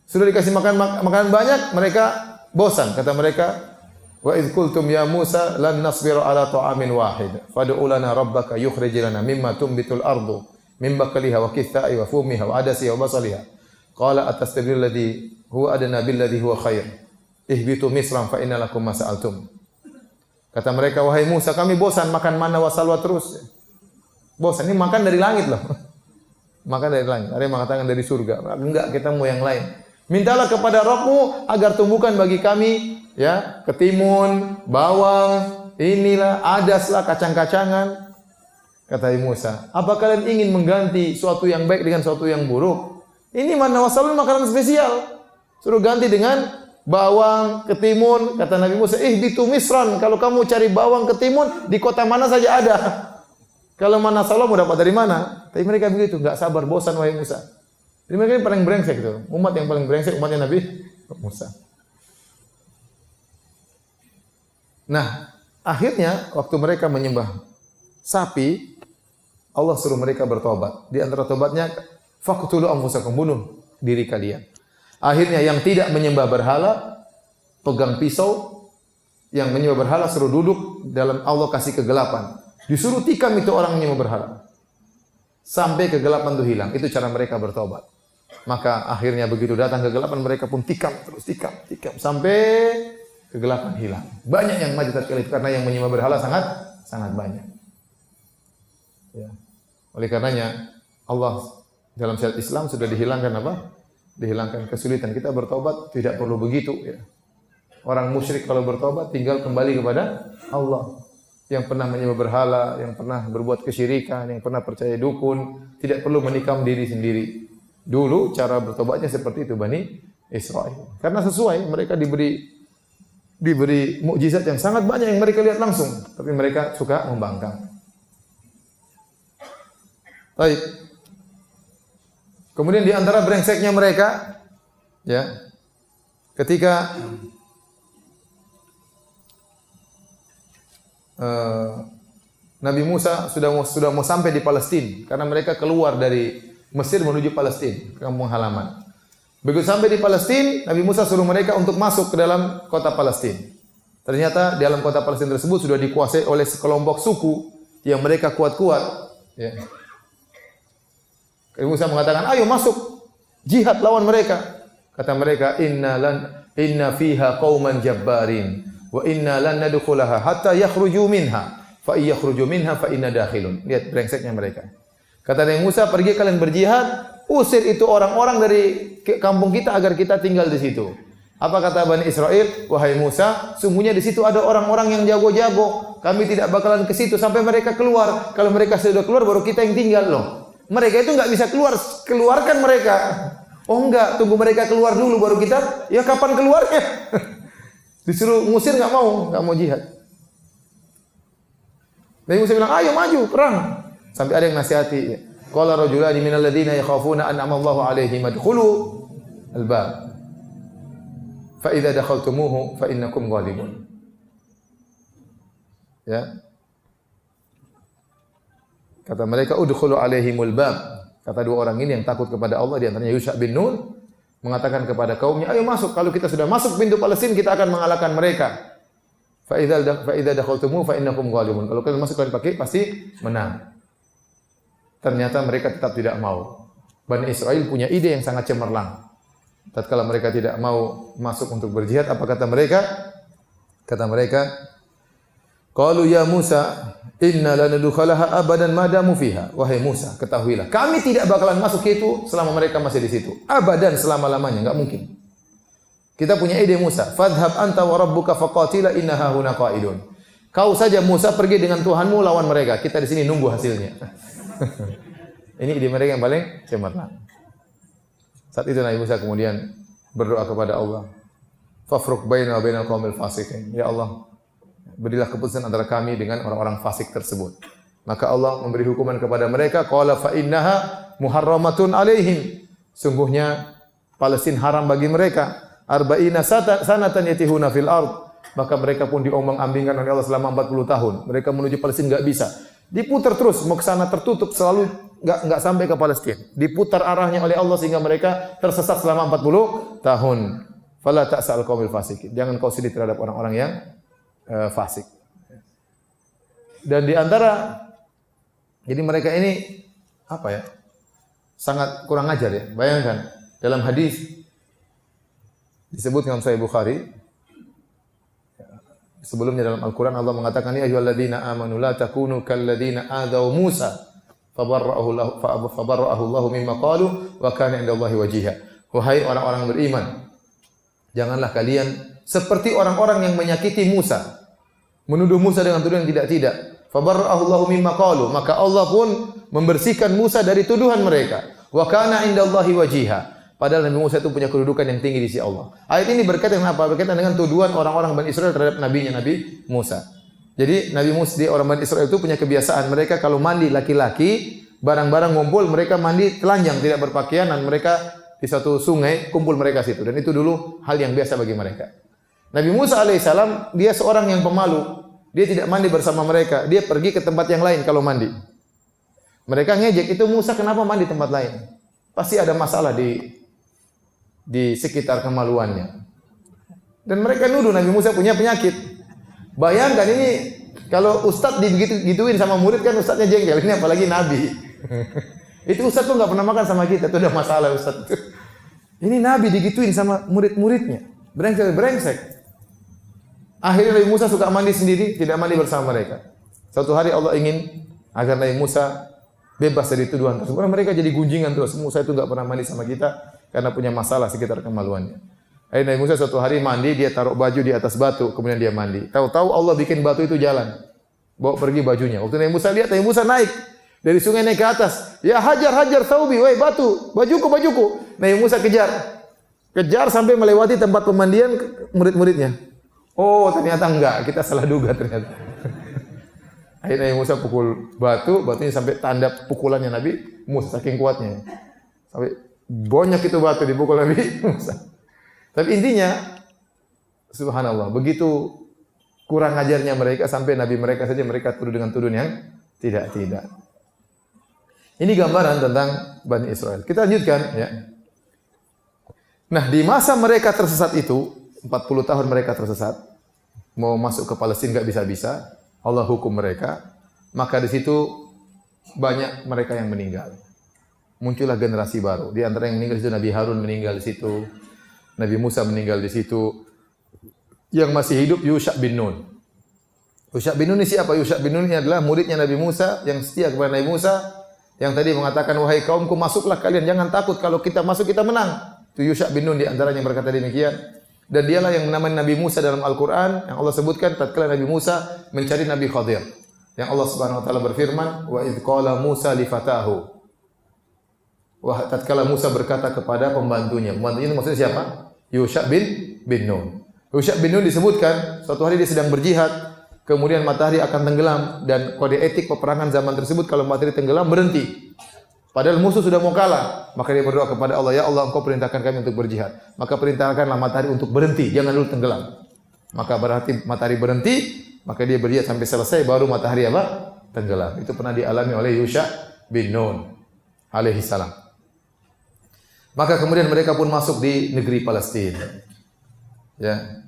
Sudah dikasih makan makanan banyak, mereka bosan. Kata mereka, wa idh qultum ya Musa lan nasbiru ala ta'amin wahid fad'u lana rabbaka yukhrij lana mimma tunbitul ardu min baqliha wa qithai wa fumiha wa adasiha wa basaliha qala atastabdilul ladzi huwa adna bil ladzi huwa khair ihbitu misran fa inna lakum ma sa'altum. Kata mereka, wahai Musa, kami bosan makan mana wasalwa terus. Bosan, ini makan dari langit loh. Makan dari langit. Ada yang mengatakan dari surga. Enggak, kita mau yang lain. Mintalah kepada Rabbmu agar tumbuhkan bagi kami ya ketimun, bawang, inilah, adaslah, kacang-kacangan. Kata Musa, apa kalian ingin mengganti suatu yang baik dengan suatu yang buruk? Ini mana wasalun makanan spesial. Suruh ganti dengan bawang, ketimun. Kata Nabi Musa, ihbitu misran. Kalau kamu cari bawang, ketimun, di kota mana saja ada. Kalau mana salah mau dapat dari mana? Tapi mereka begitu, enggak sabar, bosan wahai Musa. Jadi mereka yang paling brengsek itu. Umat yang paling brengsek umatnya Nabi Musa. Nah, akhirnya waktu mereka menyembah sapi, Allah suruh mereka bertobat. Di antara tobatnya, faqtulu anfusakum, bunuh diri kalian. Akhirnya yang tidak menyembah berhala, pegang pisau. Yang menyembah berhala suruh duduk dalam Allah kasih kegelapan. Disuruh tikam itu orang menyembah berhala. Sampai kegelapan itu hilang. Itu cara mereka bertobat. Maka akhirnya begitu datang kegelapan, mereka pun tikam terus, tikam. Sampai kegelapan hilang. Banyak yang maju tatkala itu karena yang menyembah berhala sangat banyak. Ya. Oleh karenanya Allah dalam syariat Islam sudah dihilangkan apa? Dihilangkan kesulitan. Kita bertobat tidak perlu begitu. Ya. Orang musyrik kalau bertobat tinggal kembali kepada Allah. Yang pernah menyembah berhala, yang pernah berbuat kesyirikan, yang pernah percaya dukun, tidak perlu menikam diri sendiri. Dulu cara bertobatnya seperti itu Bani Israel. Karena sesuai, mereka diberi mukjizat yang sangat banyak yang mereka lihat langsung, tapi mereka suka membangkang. Baik. Kemudian di antara brengseknya mereka, ya, ketika Nabi Musa sudah mau sampai di Palestina, karena mereka keluar dari Mesir menuju Palestina, kampung halaman. Begitu sampai di Palestina, Nabi Musa suruh mereka untuk masuk ke dalam kota Palestina. Ternyata di dalam kota Palestina tersebut sudah dikuasai oleh sekelompok suku yang mereka kuat-kuat. Ya. Nabi Musa mengatakan, ayo masuk, jihad lawan mereka. Kata mereka, inna fiha qauman jabbarin, wa inna lan nadkhulaha hatta yakhruju minha, fa yakhruju minha fa inna dakhilun. Lihat brengseknya mereka. Kata Nabi Musa, pergi kalian berjihad, usir itu orang-orang dari kampung kita agar kita tinggal di situ. Apa kata Bani Israel? Wahai Musa, sungguhnya di situ ada orang-orang yang jago-jago. Kami tidak bakalan ke situ sampai mereka keluar. Kalau mereka sudah keluar, baru kita yang tinggal loh. Mereka itu nggak bisa keluar, keluarkan mereka. Oh enggak, tunggu mereka keluar dulu baru kita. Ya kapan keluarnya? Disuruh ngusir nggak mau jihad. Nabi Musa bilang, ayo maju perang. Sampai ada yang nasihati. Qala rajulani minal ladzina yakhafuna an'ama Allahu 'alaihim adkhulu al-bab. Fa idza dakhaltumuhu fa innakum ghalibun. Ya. Kata mereka, udkhulu 'alaihimul bab. Kata dua orang ini yang takut kepada Allah, di antaranya Yusha bin Nun, mengatakan kepada kaumnya, ayo masuk. Kalau kita sudah masuk pintu Palestina, kita akan mengalahkan mereka. Fa idza dakhaltumuhu fa innakum ghalibun. Kalau kalian masuk kalian pasti menang. Ternyata mereka tetap tidak mau. Bani Israel punya ide yang sangat cemerlang. Tatkala mereka tidak mau masuk untuk berjihad, apa kata mereka? Kata mereka, qalu ya Musa, inna lanadkhulaha abadan madamu fiha. Wahai Musa, ketahuilah, kami tidak bakalan masuk itu selama mereka masih di situ. Abadan, selama-lamanya, enggak mungkin. Kita punya ide Musa, fadhhab anta wa rabbuka faqatila innaha huna qa'idun. Kau saja Musa pergi dengan Tuhanmu lawan mereka. Kita di sini nunggu hasilnya. Ini ide mereka yang paling cemerlang. Saat itu Nabi Musa kemudian berdoa kepada Allah. Fafruq baina wa bainal qaumil fasiqin. Ya Allah, berilah keputusan antara kami dengan orang-orang fasik tersebut. Maka Allah memberi hukuman kepada mereka, qala fa innaha muharramatun alaihim. Sungguhnya Palestina haram bagi mereka. Arba'ina sanatan yatihuna fil ard. Maka mereka pun diombang-ambingkan oleh Allah selama 40 tahun. Mereka menuju Palestina enggak bisa. Diputar terus, mau ke sana tertutup, selalu enggak sampai ke Palestina. Diputar arahnya oleh Allah sehingga mereka tersesat selama 40 tahun. Fala ta'sal qaumil fasikin. Jangan kau sedih terhadap orang-orang yang fasik. Dan di antara jadi mereka ini apa ya? Sangat kurang ajar ya. Bayangkan dalam hadis disebutkan Sahih Bukhari, sebelumnya dalam Al-Qur'an Allah mengatakan ya ayyuhalladzina amanu la takunu kalladzina adaw Musa fabarra'ahu Allah mimma qalu wa kana 'indallahi wajiha. Wahai orang-orang beriman, janganlah kalian seperti orang-orang yang menyakiti Musa, menuduh Musa dengan tuduhan yang tidak-tidak. Fabarra'ahu Allahu mimma qalu, maka Allah pun membersihkan Musa dari tuduhan mereka. Wa kana 'indallahi wajiha. Padahal Nabi Musa itu punya kedudukan yang tinggi di sisi Allah. Ayat ini berkaitan dengan apa? Berkaitan dengan tuduhan orang-orang Bani Israel terhadap nabinya Nabi Musa. Jadi Nabi Musa, orang Bani Israel itu punya kebiasaan mereka kalau mandi laki-laki, barang-barang ngumpul, mereka mandi telanjang, tidak berpakaian, dan mereka di satu sungai kumpul mereka situ, dan itu dulu hal yang biasa bagi mereka. Nabi Musa alaihissalam dia seorang yang pemalu, dia tidak mandi bersama mereka, dia pergi ke tempat yang lain kalau mandi. Mereka ngejek, itu Musa kenapa mandi tempat lain? Pasti ada masalah di sekitar kemaluannya. Dan mereka nuduh Nabi Musa punya penyakit. Bayangkan ini kalau ustadz digituin sama murid kan ustadznya jengkel, ini apalagi Nabi. Itu ustadz tuh nggak pernah makan sama kita, itu udah masalah ustadz. Ini Nabi digituin sama murid-muridnya, brengsek. Akhirnya Nabi Musa suka mandi sendiri, tidak mandi bersama mereka. Suatu hari Allah ingin agar Nabi Musa bebas dari tuduhan tersebut. Mereka jadi gunjingan terus. Musa itu nggak pernah mandi sama kita karena punya masalah sekitar kemaluannya. Akhirnya Nabi Musa suatu hari mandi, dia taruh baju di atas batu, kemudian dia mandi. Tahu-tahu Allah bikin batu itu jalan, bawa pergi bajunya. Waktu Nabi Musa lihat, Nabi Musa naik dari sungai naik ke atas. Ya hajar thawbi, woi batu, bajuku. Nabi Musa kejar sampai melewati tempat pemandian murid-muridnya. Oh ternyata enggak, kita salah duga ternyata. Akhirnya Nabi Musa pukul batunya sampai tanda pukulannya Nabi Musa saking kuatnya. Sampai banyak itu batu dipukul Nabi Musa. Tapi intinya subhanallah, begitu kurang ajarnya mereka sampai Nabi mereka saja mereka tuduh dengan tuduhan yang tidak. Ini gambaran tentang Bani Israel. Kita lanjutkan ya. Nah, di masa mereka tersesat itu, 40 tahun mereka tersesat, mau masuk ke Palestina enggak bisa-bisa, Allah hukum mereka, maka di situ banyak mereka yang meninggal. Muncullah generasi baru. Di antara yang meninggal itu Nabi Harun meninggal di situ, Nabi Musa meninggal di situ. Yang masih hidup Yusha bin Nun. Yusha bin Nun ini siapa? Yusha bin Nun ini adalah muridnya Nabi Musa yang setia kepada Nabi Musa, yang tadi mengatakan wahai kaumku masuklah kalian, jangan takut, kalau kita masuk kita menang. Itu Yusha bin Nun di antaranya yang berkata demikian. Dan dialah yang menamai Nabi Musa dalam Al-Qur'an yang Allah sebutkan tatkala Nabi Musa mencari Nabi Khadir. Yang Allah Subhanahu wa taala berfirman, "Wa idz qala Musa li fatahu." Wah, tatkala Musa berkata kepada pembantunya. Pembantunya itu maksudnya siapa? Yusha bin Nun. Yusha bin Nun disebutkan suatu hari dia sedang berjihad, kemudian matahari akan tenggelam dan kode etik peperangan zaman tersebut kalau matahari tenggelam berhenti. Padahal musuh sudah mau kalah, maka dia berdoa kepada Allah, ya Allah Engkau perintahkan kami untuk berjihad. Maka perintahkanlah matahari untuk berhenti, jangan dulu tenggelam. Maka berarti matahari berhenti, maka dia berjihad sampai selesai baru matahari apa? Tenggelam. Itu pernah dialami oleh Yusha bin Nun alaihi salam. Maka kemudian mereka pun masuk di negeri Palestina. Ya.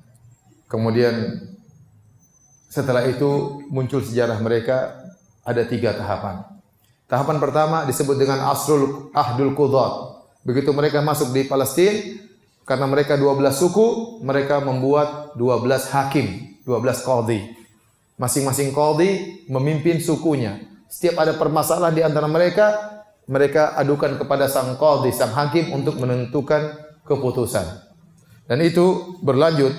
Kemudian setelah itu muncul sejarah mereka ada 3 tahapan. Tahapan pertama disebut dengan Ahdul Qudat. Begitu mereka masuk di Palestina, karena mereka 12 suku, mereka membuat 12 hakim. 12 qadhi. Masing-masing qadhi memimpin sukunya. Setiap ada permasalahan di antara mereka, mereka adukan kepada sang qadhi, sang hakim untuk menentukan keputusan. Dan itu berlanjut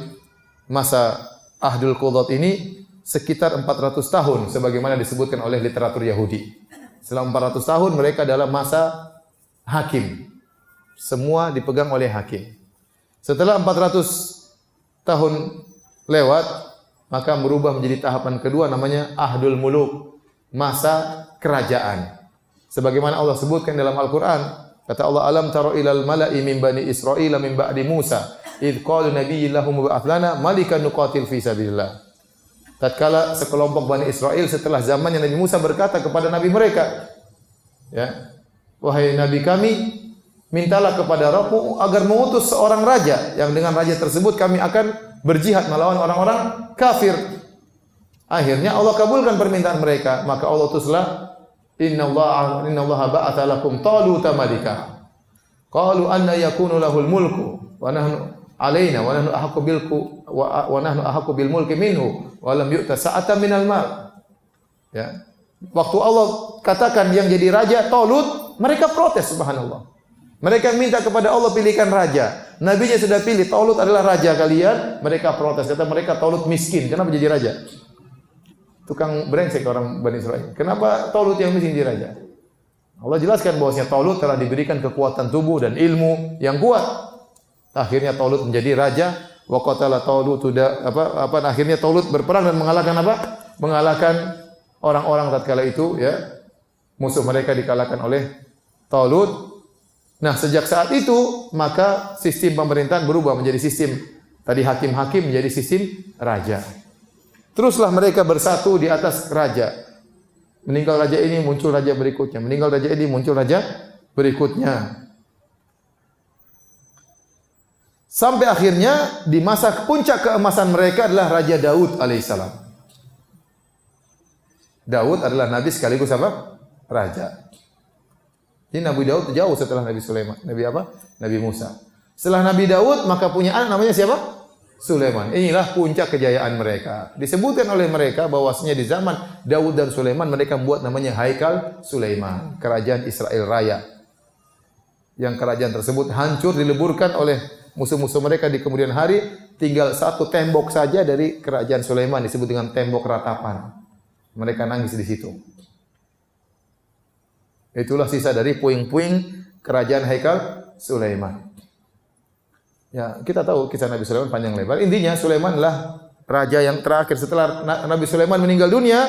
masa Ahdul Qudat ini sekitar 400 tahun sebagaimana disebutkan oleh literatur Yahudi. Selama 400 tahun mereka dalam masa hakim. Semua dipegang oleh hakim. Setelah 400 tahun lewat, maka berubah menjadi tahapan kedua namanya Ahdul Muluk, masa kerajaan. Sebagaimana Allah sebutkan dalam Al-Qur'an, kata Allah, alam taro ilal mala'i min bani Israil min ba'di Musa idh qalu nabiyyin lahum ba'ath lana malikan nuqatil fi sabilillah. Tatkala sekelompok Bani Israel setelah zamannya Nabi Musa berkata kepada nabi mereka, ya, wahai nabi kami, mintalah kepada Rabbmu agar mengutus seorang raja yang dengan raja tersebut kami akan berjihad melawan orang-orang kafir. Akhirnya Allah kabulkan permintaan mereka, maka Allah utuslah innallaha ba'atha lakum taluta malika. Qalu anna yakunu lahul mulku wa nahnu alaina wa nahnu ahaqqu bil mulki minhu wa lam yu'ta sa'atan minal mal. Ya. Waktu Allah katakan yang jadi raja Talut, mereka protes, subhanallah. Mereka minta kepada Allah pilihkan raja. Nabinya sudah pilih, Talut adalah raja kalian, mereka protes. Kata mereka Talut miskin, kenapa jadi raja? Tukang brengsek orang Bani Israil. Kenapa Talut yang miskin jadi raja? Allah jelaskan bahwasanya Talut telah diberikan kekuatan tubuh dan ilmu yang kuat. Akhirnya Talut menjadi raja. Wa qatala Talut akhirnya Talut berperang dan mengalahkan apa? Mengalahkan orang-orang tatkala itu, ya. Musuh mereka dikalahkan oleh Talut. Nah, sejak saat itu maka sistem pemerintahan berubah menjadi sistem tadi hakim-hakim menjadi sistem raja. Teruslah mereka bersatu di atas raja. Meninggal raja ini muncul raja berikutnya, meninggal raja ini muncul raja berikutnya. Sampai akhirnya di masa puncak keemasan mereka adalah Raja Daud alaihissalam. Daud adalah nabi sekaligus apa? Raja. Ini Nabi Daud jauh setelah Nabi Sulaiman. Nabi apa? Nabi Musa. Setelah Nabi Daud maka punya anak namanya siapa? Sulaiman. Inilah puncak kejayaan mereka. Disebutkan oleh mereka bahwasanya di zaman Daud dan Sulaiman mereka membuat namanya Haikal Sulaiman, kerajaan Israel Raya. Yang kerajaan tersebut hancur dileburkan oleh musuh-musuh mereka di kemudian hari, tinggal satu tembok saja dari kerajaan Sulaiman disebut dengan tembok ratapan. Mereka nangis di situ. Itulah sisa dari puing-puing kerajaan Haikal Sulaiman. Ya, kita tahu kisah Nabi Sulaiman panjang lebar. Intinya Sulaiman adalah raja yang terakhir setelah Nabi Sulaiman meninggal dunia,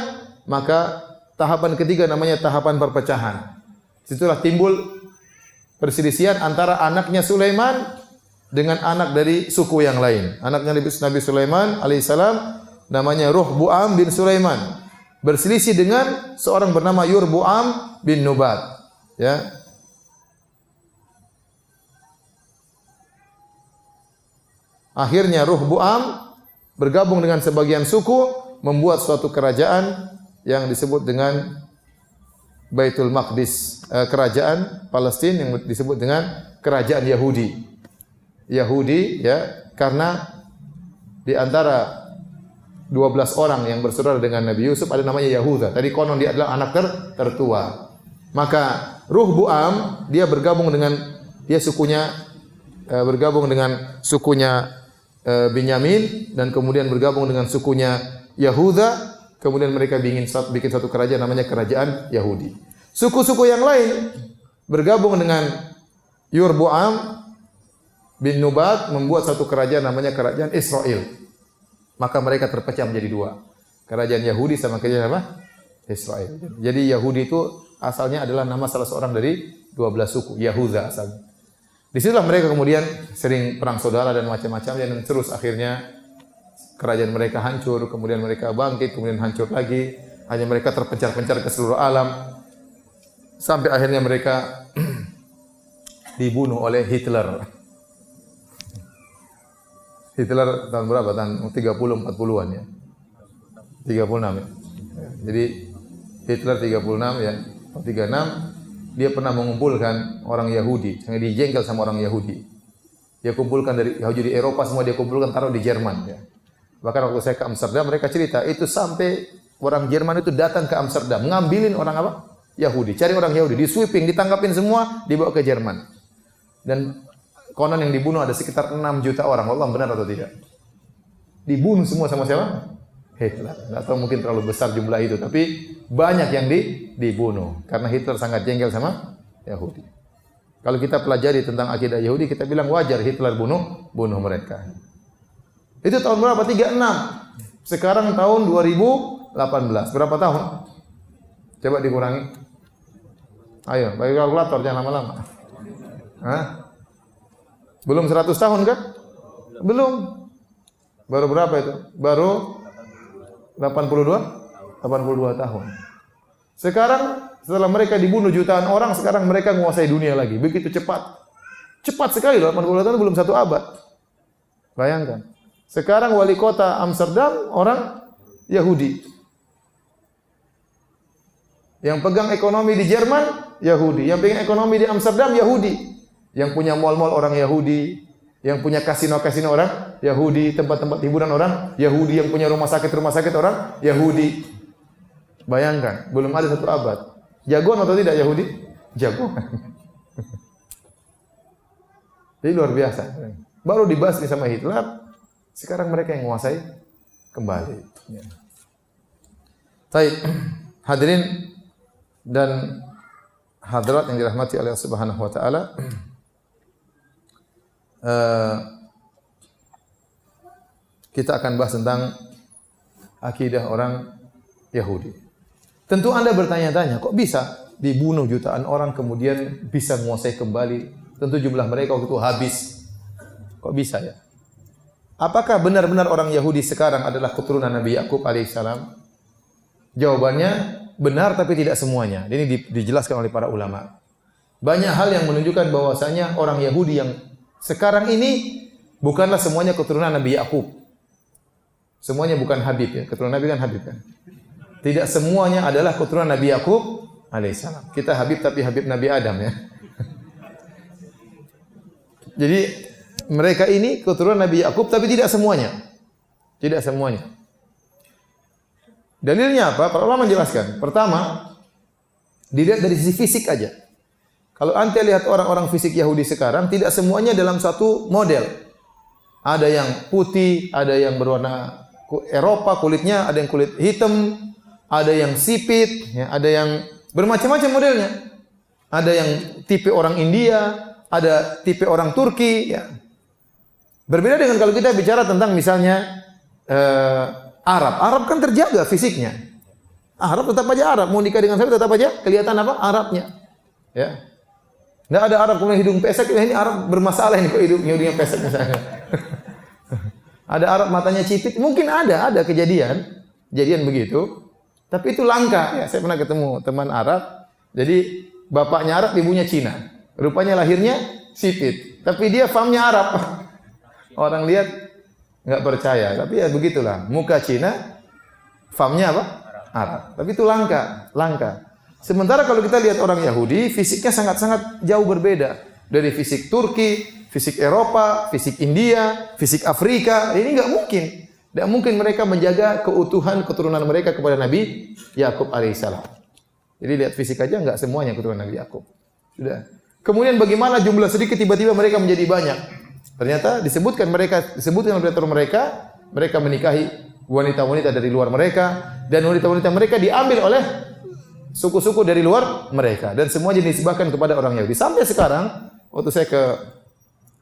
maka tahapan ketiga namanya tahapan perpecahan. Situlah timbul perselisihan antara anaknya Sulaiman dengan anak dari suku yang lain. Anaknya Nabi Sulaiman alaihissalam namanya Ruhbu'am bin Sulaiman. Berselisih dengan seorang bernama Yurbu'am bin Nubat. Ya. Akhirnya Ruhbu'am bergabung dengan sebagian suku membuat suatu kerajaan yang disebut dengan Baitul Maqdis, kerajaan Palestina yang disebut dengan kerajaan Yahudi. Yahudi, ya, karena di antara 12 orang yang bersaudara dengan Nabi Yusuf ada namanya Yahuda. Tadi konon dia adalah anak tertua. Maka Ruhbu'am dia bergabung dengan sukunya Binyamin dan kemudian bergabung dengan sukunya Yahuda. Kemudian mereka bikin satu kerajaan namanya kerajaan Yahudi. Suku-suku yang lain bergabung dengan Yurbu'am bin Nubat membuat satu kerajaan namanya kerajaan Israel. Maka mereka terpecah menjadi dua. Kerajaan Yahudi sama kerajaan apa? Israel. Jadi Yahudi itu asalnya adalah nama salah seorang dari 12 suku, Yahuda asalnya. Di situlah mereka kemudian sering perang saudara dan macam-macam dan terus akhirnya kerajaan mereka hancur, kemudian mereka bangkit, kemudian hancur lagi. Hanya mereka terpencar-pencar ke seluruh alam. Sampai akhirnya mereka dibunuh oleh Hitler. Hitler tahun berapa? Tahun 30 40-an ya. 36 ya. Jadi Hitler 36 ya. 36 dia pernah mengumpulkan orang Yahudi, sangat dijengkel sama orang Yahudi. Dia kumpulkan dari Yahudi di Eropa semua dia kumpulkan taruh di Jerman ya. Bahkan waktu saya ke Amsterdam, mereka cerita, itu sampai orang Jerman itu datang ke Amsterdam, ngambilin orang apa? Yahudi, cari orang Yahudi, di sweeping, ditangkapin semua, dibawa ke Jerman. Dan konon yang dibunuh ada sekitar 6 juta orang. Allah benar atau tidak? Dibunuh semua sama siapa? Hitler. Nggak tahu mungkin terlalu besar jumlah itu, tapi banyak yang dibunuh karena Hitler sangat jengkel sama Yahudi. Kalau kita pelajari tentang akidah Yahudi, kita bilang wajar Hitler bunuh mereka. Itu tahun berapa? 36. Sekarang tahun 2018. Berapa tahun? Coba dikurangi. Ayo, pakai kalkulator jangan lama-lama. Hah? Belum 100 tahun kan? Belum. Baru berapa itu? Baru 82 tahun. Sekarang setelah mereka dibunuh jutaan orang, sekarang mereka menguasai dunia lagi. Begitu cepat. Cepat sekali loh, 82 tahun belum 1 abad. Bayangkan. Sekarang wali kota Amsterdam orang Yahudi. Yang pegang ekonomi di Jerman Yahudi, yang pegang ekonomi di Amsterdam Yahudi. Yang punya mal-mal orang Yahudi, yang punya kasino-kasino orang Yahudi, tempat-tempat hiburan orang Yahudi, yang punya rumah sakit orang Yahudi. Bayangkan, belum ada 1 abad. Jagoan atau tidak Yahudi? Jagoan. Jadi luar biasa. Baru dibasmi sama Hitler, sekarang mereka yang menguasai kembali. Baik, hadirin dan hadirat yang dirahmati oleh Allah Subhanahu wa taala. Kita akan bahas tentang akidah orang Yahudi. Tentu Anda bertanya-tanya, kok bisa dibunuh jutaan orang kemudian bisa menguasai kembali? Tentu jumlah mereka waktu itu habis. Kok bisa ya? Apakah benar-benar orang Yahudi sekarang adalah keturunan Nabi Yakub alaihissalam? Jawabannya benar tapi tidak semuanya. Ini dijelaskan oleh para ulama. Banyak hal yang menunjukkan bahwasanya orang Yahudi yang sekarang ini bukanlah semuanya keturunan Nabi Yakub. Semuanya bukan Habib ya. Keturunan Nabi kan Habib kan. Tidak semuanya adalah keturunan Nabi Yakub alaihissalam. Kita Habib tapi Habib Nabi Adam ya. Jadi mereka ini keturunan Nabi Yakub tapi tidak semuanya. Tidak semuanya. Dalilnya apa? Para ulama menjelaskan. Pertama, dilihat dari sisi fisik aja. Kalau Anda lihat orang-orang fisik Yahudi sekarang, tidak semuanya dalam satu model. Ada yang putih, ada yang berwarna Eropa kulitnya, ada yang kulit hitam, ada yang sipit, ya, ada yang bermacam-macam modelnya. Ada yang tipe orang India, ada tipe orang Turki. Ya. Berbeda dengan kalau kita bicara tentang misalnya Arab. Arab kan terjaga fisiknya. Arab tetap aja Arab. Mau nikah dengan saya tetap aja kelihatan apa? Arabnya. Ya. Nggak ada Arab kemudian hidung pesek, ini Arab bermasalah ini kok hidungnya pesek misalnya. Ada Arab matanya cipit, mungkin ada kejadian begitu. Tapi itu langka. Ya, saya pernah ketemu teman Arab. Jadi bapaknya Arab, ibunya Cina. Rupanya lahirnya sipit, tapi dia famnya Arab. Orang lihat nggak percaya, tapi ya begitulah. Muka Cina, famnya apa? Arab. Tapi itu langka. Sementara kalau kita lihat orang Yahudi, fisiknya sangat-sangat jauh berbeda. Dari fisik Turki, fisik Eropa, fisik India, fisik Afrika. Ini nggak mungkin. Tidak mungkin mereka menjaga keutuhan keturunan mereka kepada Nabi Yakub alaihissalam. Jadi lihat fisik aja nggak semuanya keturunan Nabi Yakub. Sudah. Kemudian bagaimana jumlah sedikit tiba-tiba mereka menjadi banyak. Ternyata disebutkan oleh mereka menikahi wanita-wanita dari luar mereka dan wanita-wanita mereka diambil oleh suku-suku dari luar mereka dan semuanya dinisbahkan kepada orang Yahudi. Sampai sekarang waktu saya ke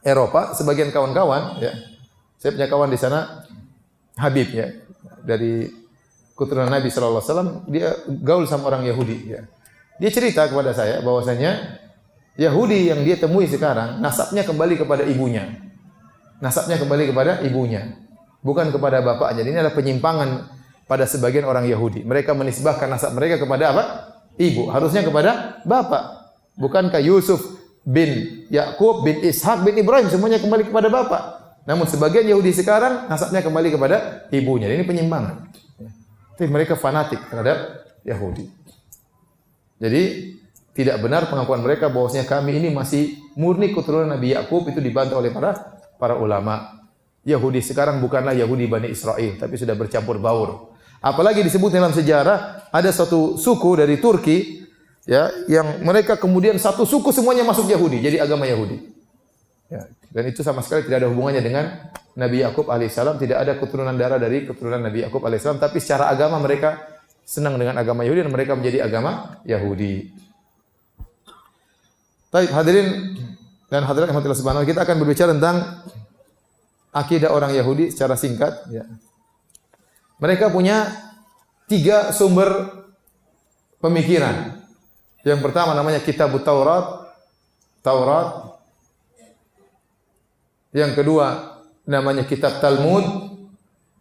Eropa, sebagian kawan-kawan ya, saya punya kawan di sana Habib ya, dari keturunan Nabi sallallahu alaihi wasallam, dia gaul sama orang Yahudi ya. Dia cerita kepada saya bahwasanya Yahudi yang dia temui sekarang nasabnya kembali kepada ibunya. Nasabnya kembali kepada ibunya, bukan kepada bapaknya. Ini adalah penyimpangan pada sebagian orang Yahudi. Mereka menisbahkan nasab mereka kepada apa? Ibu. Harusnya kepada bapak. Bukankah Yusuf bin Yakub bin Ishak bin Ibrahim semuanya kembali kepada bapak? Namun sebagian Yahudi sekarang nasabnya kembali kepada ibunya. Ini penyimpangan. Tapi mereka fanatik terhadap Yahudi. Jadi tidak benar pengakuan mereka bahwasanya kami ini masih murni keturunan Nabi Yakub, itu dibantah oleh para ulama. Yahudi sekarang bukanlah Yahudi Bani Israel, tapi sudah bercampur baur. Apalagi disebut dalam sejarah ada satu suku dari Turki, ya, yang mereka kemudian satu suku semuanya masuk Yahudi, jadi agama Yahudi. Ya, dan itu sama sekali tidak ada hubungannya dengan Nabi Yakub alaihissalam, tidak ada keturunan darah dari keturunan Nabi Yakub alaihissalam, tapi secara agama mereka senang dengan agama Yahudi dan mereka menjadi agama Yahudi. Baik, hadirin dan hadirat rahmatillah subhanahu, kita akan berbicara tentang akidah orang Yahudi secara singkat. Ya. Mereka punya 3 sumber pemikiran. Yang pertama namanya Kitab Taurat. Yang kedua namanya Kitab Talmud.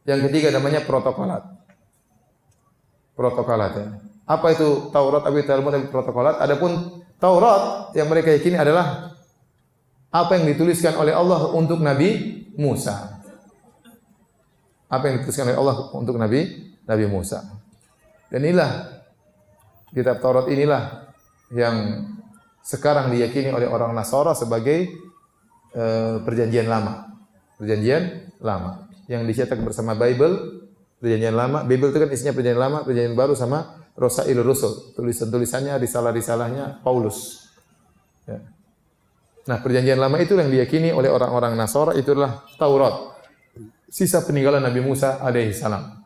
Yang ketiga namanya Protokolat. Ya. Apa itu Taurat, apa itu Talmud, apa itu Protokolat? Adapun Taurat yang mereka yakini adalah apa yang dituliskan oleh Allah untuk Nabi Musa. Apa yang dituliskan oleh Allah untuk Nabi Musa. Dan inilah kitab Taurat inilah yang sekarang diyakini oleh orang Nasara sebagai perjanjian lama. Perjanjian lama yang dicetak bersama Bible, perjanjian lama. Bible itu kan isinya perjanjian lama, perjanjian baru sama Rasailur Rusul, tulisan-tulisannya, risalah-risalahnya Paulus. Ya. Nah, perjanjian lama itu yang diyakini oleh orang-orang Nasara, itu adalah Taurat. Sisa peninggalan Nabi Musa alaihi salam.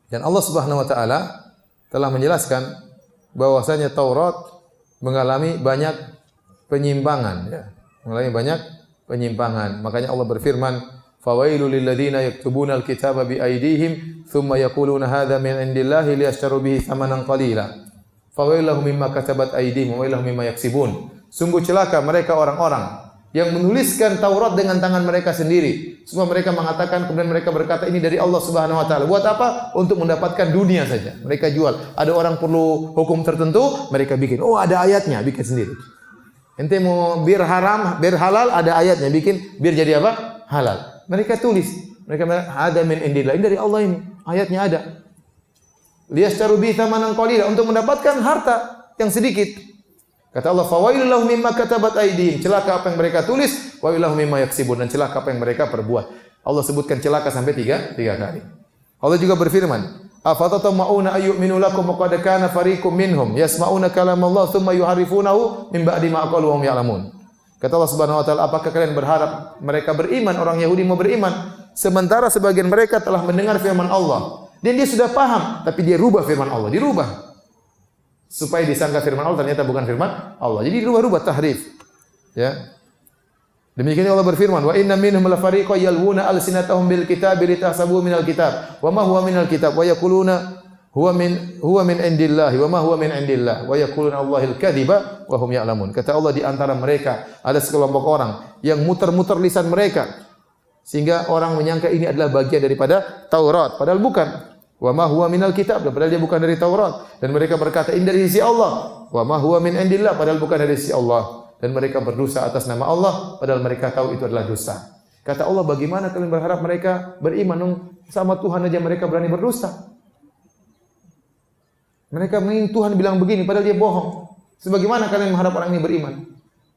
Dan Allah Subhanahu wa taala telah menjelaskan bahwasanya Taurat mengalami banyak penyimpangan, ya. Mengalami banyak penyimpangan. Makanya Allah berfirman, "Fawailul lil ladzina yaktubuna al-kitaba bi aydihim thumma yaquluna hadza min indillahi liyashtaru bihi thamanan qalila. Fawailahum mimma katabat aydihim wa wailahum mimma yaksibun." Sungguh celaka mereka orang-orang yang menuliskan Taurat dengan tangan mereka sendiri. Semua mereka mengatakan, kemudian mereka berkata ini dari Allah Subhanahu wa taala. Buat apa? Untuk mendapatkan dunia saja. Mereka jual. Ada orang perlu hukum tertentu, mereka bikin. Oh, ada ayatnya, bikin sendiri. Ente mau bir haram, bir halal, ada ayatnya, bikin bir jadi apa? Halal. Mereka tulis. Mereka ada min indillah. Ini dari Allah ini. Ayatnya ada. Liyashtaru bi thamanan qalila, untuk mendapatkan harta yang sedikit. Kata Allah, "Fawailul lahum mimma katabat aydihim." Celaka apa yang mereka tulis, wa ilahum mimma yaksibun, dan celaka apa yang mereka perbuat. Allah sebutkan celaka sampai tiga kali. Allah juga berfirman, "Afatatma'una ayyuminu lakum wa qad kana fariqum minhum yasma'una kalamallah tsumma yuharrifunahu min ba'di ma qalu wa hum ya'lamun." Kata Allah Subhanahu wa taala, apakah kalian berharap mereka beriman, orang Yahudi mau beriman, sementara sebagian mereka telah mendengar firman Allah dan dia sudah paham, tapi dia rubah firman Allah, dirubah supaya disangka firman Allah, ternyata bukan firman Allah. Jadi dirubah-rubah, tahrif. Ya. Demikian Allah berfirman, "Wa inna minhum la fariqan yalwuna alsinatahum bil kitabi litahsabuhu minal kitab wa ma huwa minal kitab wa yaquluna huwa min indillahi wa ma huwa min indillah wa yaquluna Allahil kadhiba wa hum ya'lamun." Kata Allah, di antara mereka ada sekelompok orang yang muter-muter lisan mereka sehingga orang menyangka ini adalah bagian daripada Taurat, padahal bukan. Wa ma huwa minal kitab, padahal dia bukan dari Taurat. Dan mereka berkata ini dari sisi Allah. Wa ma huwa min indillah, padahal bukan dari sisi Allah. Dan mereka berdosa atas nama Allah, padahal mereka tahu itu adalah dosa. Kata Allah, bagaimana kalian berharap mereka beriman? Sama Tuhan aja mereka berani berdosa. Mereka ingin Tuhan bilang begini, padahal dia bohong. Sebagaimana kalian mengharap orang ini beriman?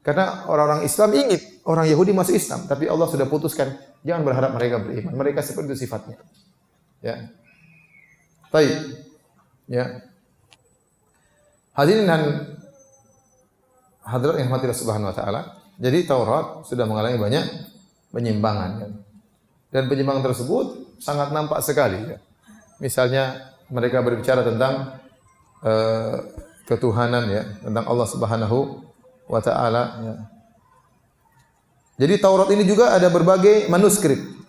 Karena orang-orang Islam ingin orang Yahudi masuk Islam, tapi Allah sudah putuskan, jangan berharap mereka beriman. Mereka seperti itu sifatnya. Ya. Baik. Ya. Hadirin dan hadirat yang dirahmati Allah Subhanahu wa taala. Jadi Taurat sudah mengalami banyak penyimpangan, ya. Dan penyimpangan tersebut sangat nampak sekali, ya. Misalnya mereka berbicara tentang ketuhanan, ya, tentang Allah Subhanahu wa taala, ya. Jadi Taurat ini juga ada berbagai manuskrip.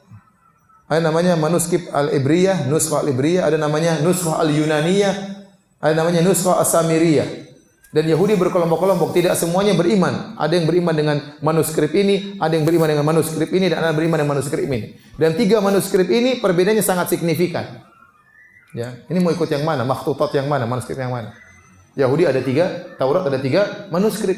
Ada namanya manuskrip al-Ibriyah, nuskhah al-Ibriyah, ada namanya nuskhah al-Yunaniyah, ada namanya nuskhah as-Samiriyah. Dan Yahudi berkelompok-kelompok, tidak semuanya beriman. Ada yang beriman dengan manuskrip ini, ada yang beriman dengan manuskrip ini, dan ada yang beriman dengan manuskrip ini. Dan 3 manuskrip ini perbedaannya sangat signifikan. Ya, ini mau ikut yang mana? Makhtutat yang mana? Manuskrip yang mana? Yahudi ada 3, Taurat ada 3 manuskrip.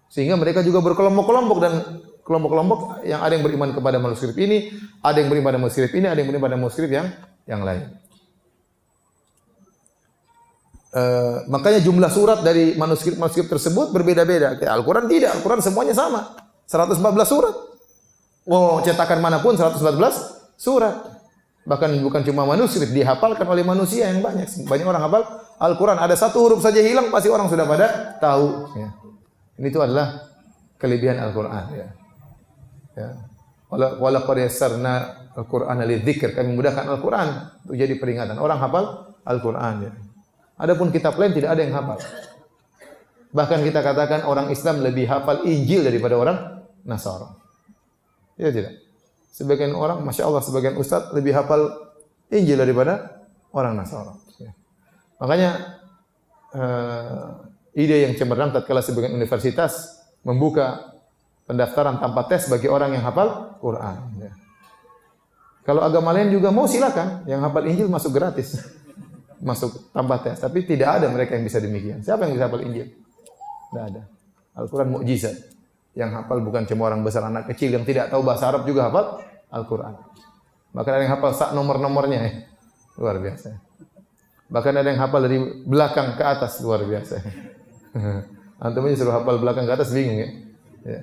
Sehingga mereka juga berkelompok-kelompok, dan kelompok-kelompok yang ada yang beriman kepada manuskrip ini, ada yang beriman pada manuskrip ini, ada yang beriman pada manuskrip yang lain. Makanya jumlah surat dari manuskrip tersebut berbeda-beda. Al-Quran tidak, Al-Quran semuanya sama. 114 surat. Mau cetakan manapun 114 surat. Bahkan bukan cuma manuskrip, dihafalkan oleh manusia yang banyak. Banyak orang hafal Al-Quran. Ada satu huruf saja hilang, pasti orang sudah pada tahu. Ya. Ini itu adalah kelebihan Al-Quran. Ya. Ya. Walaqad yassarna Al-Qur'ana lidzikr. Kami memudahkan Al-Quran untuk jadi peringatan. Orang hafal Al-Quran. Ya. Adapun kitab lain tidak ada yang hafal. Bahkan kita katakan orang Islam lebih hafal Injil daripada orang Nasara. Ya tidak? Sebagian orang, Masya Allah, sebagian ustaz lebih hafal Injil daripada orang Nasara. Ya. Makanya ide yang cemerlang tatkala sebagian universitas membuka pendaftaran tanpa tes bagi orang yang hafal Quran. Ya. Kalau agama lain juga mau silakan, yang hafal Injil masuk gratis, masuk tanpa tes. Tapi tidak ada mereka yang bisa demikian. Siapa yang bisa hafal Injil? Tidak ada. Al-Quran mukjizat. Yang hafal bukan cuma orang besar, anak kecil yang tidak tahu bahasa Arab juga hafal Al-Quran. Bahkan ada yang hafal sak nomor-nomornya. Luar biasa. Bahkan ada yang hafal dari belakang ke atas. Luar biasa. Antum aja suruh hafal belakang ke atas bingung ya. Ya.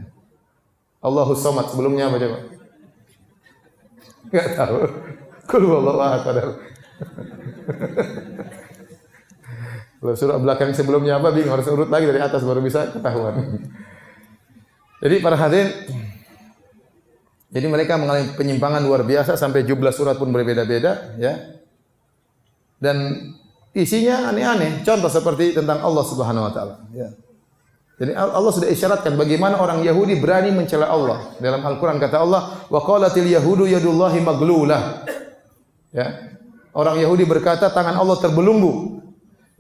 Allahus Samad sebelumnya apa coba? Enggak tahu. Qul huwallahu ahad. Kalau surah belakang sebelumnya apa bingung, harus urut lagi dari atas baru bisa ketahuan. Jadi para hadirin, jadi mereka mengalami penyimpangan luar biasa sampai jumlah surat pun berbeda-beda, ya. Dan isinya aneh-aneh. Contoh seperti tentang Allah Subhanahu wa taala, ya. Jadi Allah sudah isyaratkan bagaimana orang Yahudi berani mencela Allah. Dalam Al-Qur'an kata Allah, "Wa qalatil yahudu yadullahi maglulah." Ya. Orang Yahudi berkata tangan Allah terbelunggu.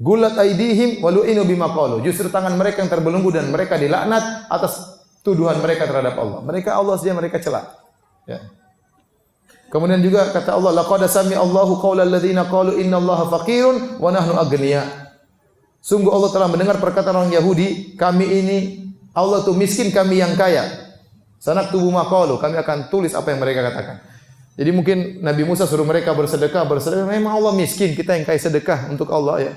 Gulat aidihim wa lu'inu bima qalu. Justru tangan mereka yang terbelunggu dan mereka dilaknat atas tuduhan mereka terhadap Allah. Allah saja mereka cela. Ya. Kemudian juga kata Allah, laqad sami Allahu qaulal ladzina qalu innallaha faqirun wa nahnu aghnia. Sungguh Allah telah mendengar perkataan orang Yahudi, kami ini Allah itu miskin, kami yang kaya. Sanaktubu ma qalu, kami akan tulis apa yang mereka katakan. Jadi mungkin Nabi Musa suruh mereka bersedekah, memang Allah miskin, kita yang kaya sedekah untuk Allah ya.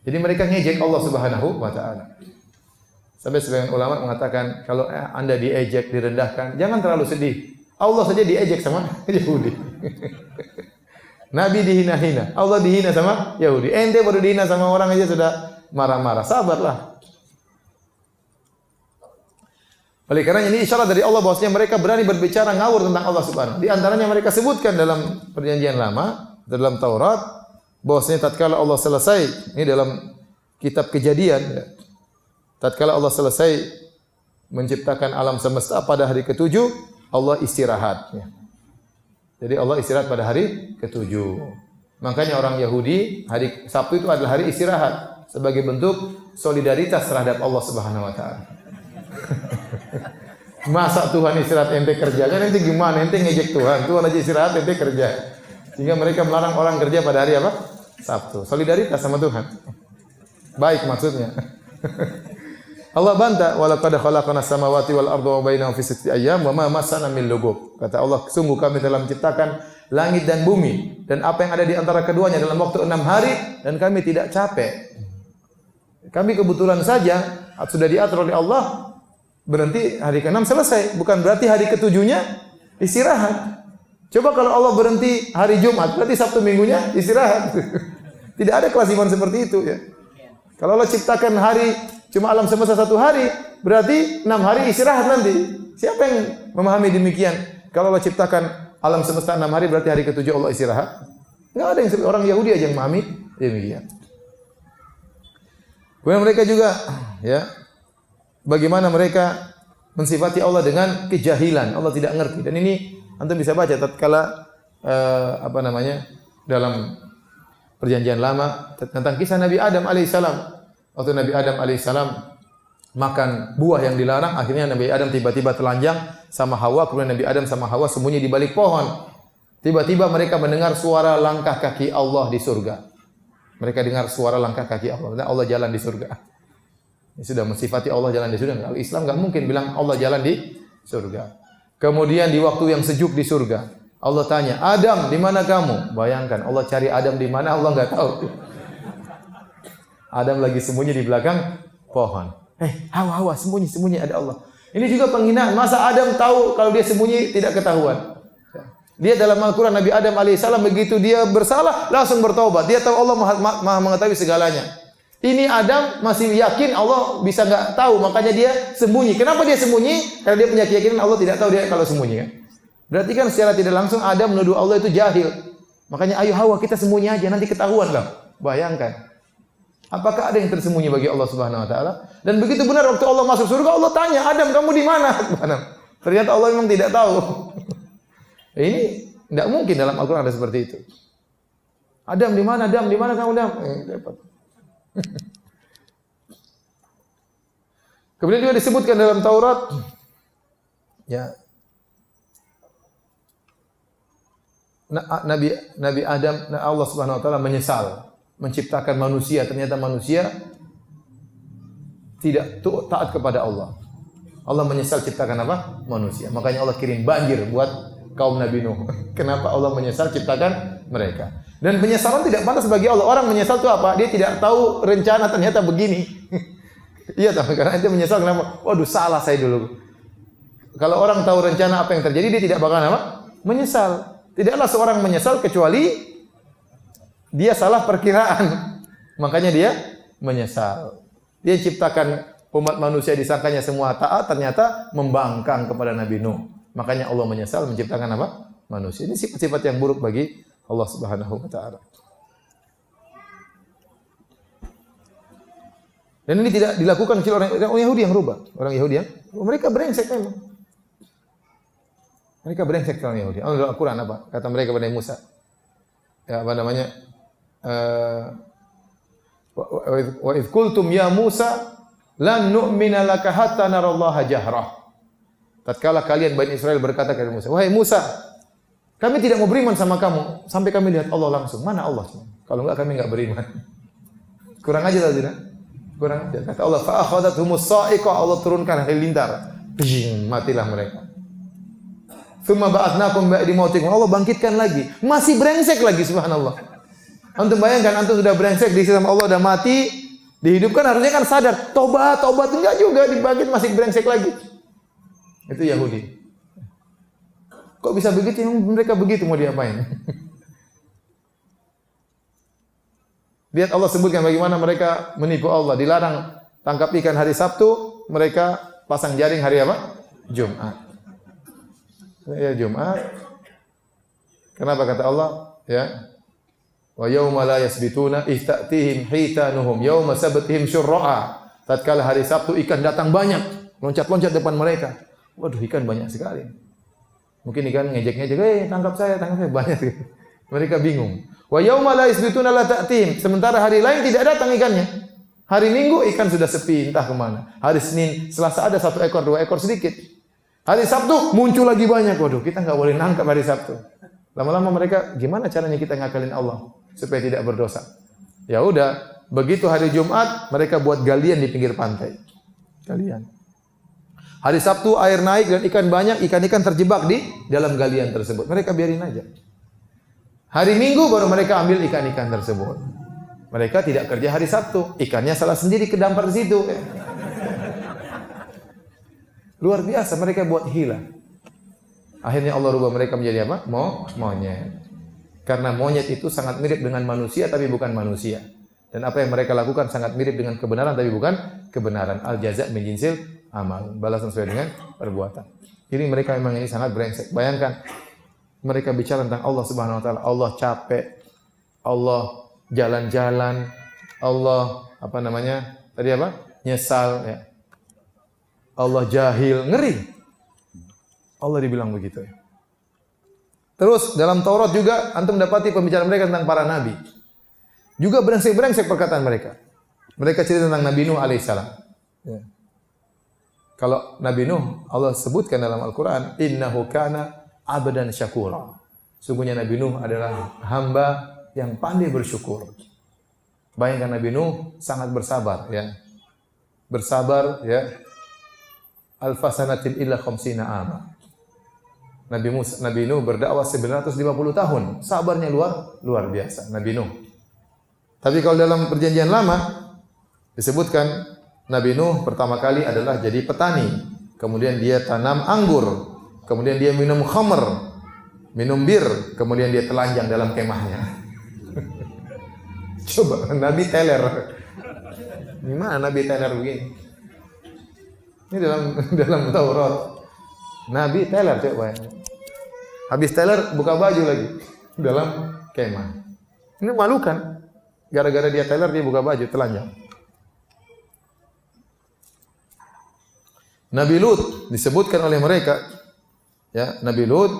Jadi mereka ngejek Allah Subhanahu wa taala. Sampai sebagian ulama mengatakan kalau Anda diejek, direndahkan, jangan terlalu sedih. Allah saja diejek sama Yahudi. Nabi dihina-hina, Allah dihina sama Yahudi. Ente baru dihina sama orang aja sudah marah-marah. Sabarlah. Oleh karena ini isyarat dari Allah bahwasanya mereka berani berbicara ngawur tentang Allah Subhanahu. Di antaranya mereka sebutkan dalam Perjanjian Lama, dalam Taurat, bahwasanya tatkala Allah selesai, ini dalam kitab Kejadian, ya, tatkala Allah selesai menciptakan alam semesta pada hari ke-7, Allah istirahat. Ya. Jadi Allah istirahat pada hari ke-7. Makanya orang Yahudi hari Sabtu itu adalah hari istirahat sebagai bentuk solidaritas terhadap Allah Subhanahu wa taala. Masa Tuhan istirahat ente kerja? Kan ente gimana? Ente ngejek Tuhan. Tuhan aja istirahat ente kerja. Sehingga mereka melarang orang kerja pada hari apa? Sabtu. Solidaritas sama Tuhan. Baik maksudnya. Allah bantah, walaqad khalaqna samawati wal arda wa bainahum fi sittati ayyam wa ma massana min lughub. Kata Allah, sungguh kami telah menciptakan langit dan bumi dan apa yang ada di antara keduanya dalam waktu 6 hari dan kami tidak capek. Kami kebetulan saja sudah diatur oleh Allah berhenti hari ke-6 selesai, bukan berarti hari ke-7-nya istirahat. Coba kalau Allah berhenti hari Jumat, berarti Sabtu Minggunya istirahat. Tidak ada kewajiban seperti itu ya. Kalau Allah ciptakan hari cuma alam semesta 1 hari, berarti 6 hari istirahat nanti. Siapa yang memahami demikian? Kalau Allah ciptakan alam semesta 6 hari, berarti hari ke-7 Allah istirahat? Enggak ada yang seperti orang Yahudi aja yang memahami demikian. Kemudian mereka juga ya, bagaimana mereka mensifati Allah dengan kejahilan. Allah tidak ngerti. Dan ini antum bisa baca tatkala dalam Perjanjian Lama tentang kisah Nabi Adam alaihissalam. Waktu Nabi Adam alaihissalam makan buah yang dilarang, akhirnya Nabi Adam tiba-tiba telanjang sama Hawa, kemudian Nabi Adam sama Hawa sembunyi di balik pohon. Tiba-tiba mereka mendengar suara langkah kaki Allah di surga. Mereka dengar suara langkah kaki Allah. Dan Allah jalan di surga. Ini sudah mensifati Allah jalan di surga. Kalau Islam enggak mungkin bilang Allah jalan di surga. Kemudian di waktu yang sejuk di surga, Allah tanya, Adam, di mana kamu? Bayangkan, Allah cari Adam di mana, Allah enggak tahu. Adam lagi sembunyi di belakang pohon. Hawa, sembunyi ada Allah. Ini juga penghinaan. Masa Adam tahu kalau dia sembunyi tidak ketahuan? Dia dalam Al-Quran Nabi Adam alaihissalam begitu dia bersalah langsung bertobat. Dia tahu Allah maha mengetahui segalanya. Ini Adam masih yakin Allah bisa nggak tahu, makanya dia sembunyi. Kenapa dia sembunyi? Karena dia punya keyakinan Allah tidak tahu dia kalau sembunyi. Kan? Berarti kan secara tidak langsung Adam menuduh Allah itu jahil. Makanya ayo Hawa kita sembunyi aja nanti ketahuan lah. Bayangkan. Apakah ada yang tersembunyi bagi Allah Subhanahu wa taala? Dan begitu benar waktu Allah masuk surga Allah tanya, "Adam, kamu di mana?" Ternyata Allah memang tidak tahu. Ini tidak mungkin dalam Al-Qur'an ada seperti itu. Adam di mana? Adam di mana kamu, Adam? Dapat. Kemudian juga disebutkan dalam Taurat ya Nabi Adam Allah Subhanahu wa taala menyesal menciptakan manusia, ternyata manusia tidak taat kepada Allah. Allah menyesal ciptakan apa? Manusia. Makanya Allah kirim banjir buat kaum Nabi Nuh. Kenapa Allah menyesal ciptakan mereka? Dan penyesalan tidak pantas bagi Allah. Orang menyesal itu apa? Dia tidak tahu rencana ternyata begini. Iya, tapi karena dia menyesal kenapa? Waduh, salah saya dulu. Kalau orang tahu rencana apa yang terjadi, dia tidak bakal apa? Menyesal. Tidaklah seorang menyesal kecuali dia salah perkiraan. Makanya dia menyesal. Dia ciptakan umat manusia disangkanya semua taat, ternyata membangkang kepada Nabi Nuh. Makanya Allah menyesal menciptakan apa? Manusia. Ini sifat-sifat yang buruk bagi Allah Subhanahu wa taala. Dan ini tidak dilakukan oleh orang Yahudi yang rubah. Orang Yahudi yang mereka brengsek memang. Mereka brengsek orang Yahudi. Allah Al-Qur'an apa? Kata mereka kepada Musa. Ya, apa namanya? Wa idh qultum ya Musa lan nu'mina laka hatta narallaha jahrah. Tatkala kalian Bani Israel berkata kepada Musa, "Wahai Musa, kami tidak mau beriman sama kamu sampai kami lihat Allah langsung." Mana Allah? Kalau enggak kami enggak beriman. Kurang aja tadi, tidak? Kurang aja. Kata Allah, "Fa akhadhathumus sa'iqah." Allah turunkan halilintar. Matilah mereka. Tsumma ba'atsnakum ba'di mautikum. Allah bangkitkan lagi. Masih brengsek lagi, subhanallah. Antum bayangkan, antum sudah brengsek di sisi sama Allah, sudah mati, dihidupkan harusnya kan sadar, tobat, enggak juga, dibangkit masih brengsek lagi. Itu Yahudi. Kok bisa begitu? Mereka begitu mau diapain? Lihat Allah sebutkan bagaimana mereka menipu Allah. Dilarang tangkap ikan hari Sabtu, mereka pasang jaring hari apa? Jumat. Ya Jumat. Kenapa kata Allah? Ya. Wa yauma la yasbituna ihtatihim hitanuhum yauma sabatihim syurra'a. Tatkala hari Sabtu ikan datang banyak, loncat-loncat depan mereka. Waduh, ikan banyak sekali. Mungkin ikan ngejek-ngejek, tangkap saya banyak. Mereka bingung. Wa yauma la yasbituna la ta'tihim. Sementara hari lain tidak datang ikannya. Hari Minggu ikan sudah sepi, entah kemana. Hari Senin, Selasa ada 1 ekor, 2 ekor sedikit. Hari Sabtu muncul lagi banyak. Waduh, kita enggak boleh nangkap hari Sabtu. Lama-lama mereka, gimana caranya kita ngakalin Allah supaya tidak berdosa? Ya udah, begitu hari Jumat mereka buat galian di pinggir pantai. Galian. Hari Sabtu air naik dan ikan banyak, ikan-ikan terjebak di dalam galian tersebut. Mereka biarin aja. Hari Minggu baru mereka ambil ikan-ikan tersebut. Mereka tidak kerja hari Sabtu, ikannya salah sendiri kedampar di situ. Luar biasa, mereka buat hila. Akhirnya Allah rubah mereka menjadi apa? Monyet. Karena monyet itu sangat mirip dengan manusia tapi bukan manusia. Dan apa yang mereka lakukan sangat mirip dengan kebenaran tapi bukan kebenaran. Al jaza' min jinsil amal. Balasan sesuai dengan perbuatan. Jadi mereka memang ini sangat brengsek. Bayangkan mereka bicara tentang Allah Subhanahu wa taala. Allah capek. Allah jalan-jalan. Allah apa namanya? Tadi apa? Nyesal ya. Allah jahil, ngeri. Allah dibilang begitu ya. Terus dalam Taurat juga antum dapati pembicaraan mereka tentang para nabi. Juga brengsek-brengsek perkataan mereka. Mereka cerita tentang Nabi Nuh alaihissalam. Ya. Kalau Nabi Nuh Allah sebutkan dalam Al-Qur'an, innahu kana abdan syakura. Sungguhnya Nabi Nuh adalah hamba yang pandai bersyukur. Bayangkan Nabi Nuh sangat bersabar ya. Bersabar ya. Alfasanatin illa khamsina ama. Nabi Nuh berdakwah 950 tahun. Sabarnya luar biasa Nabi Nuh. Tapi kalau dalam perjanjian lama disebutkan Nabi Nuh pertama kali adalah jadi petani. kemudian dia tanam anggur, kemudian dia minum khamr, minum bir, kemudian dia telanjang dalam kemahnya. Coba Nabi teler. Gimana Nabi teler begini? Ini dalam Taurat. Nabi teler, coba. Habis teler buka baju lagi dalam kemah. Ini malu kan? Gara-gara dia teler dia buka baju telanjang. Nabi Lut disebutkan oleh mereka, ya, Nabi Lut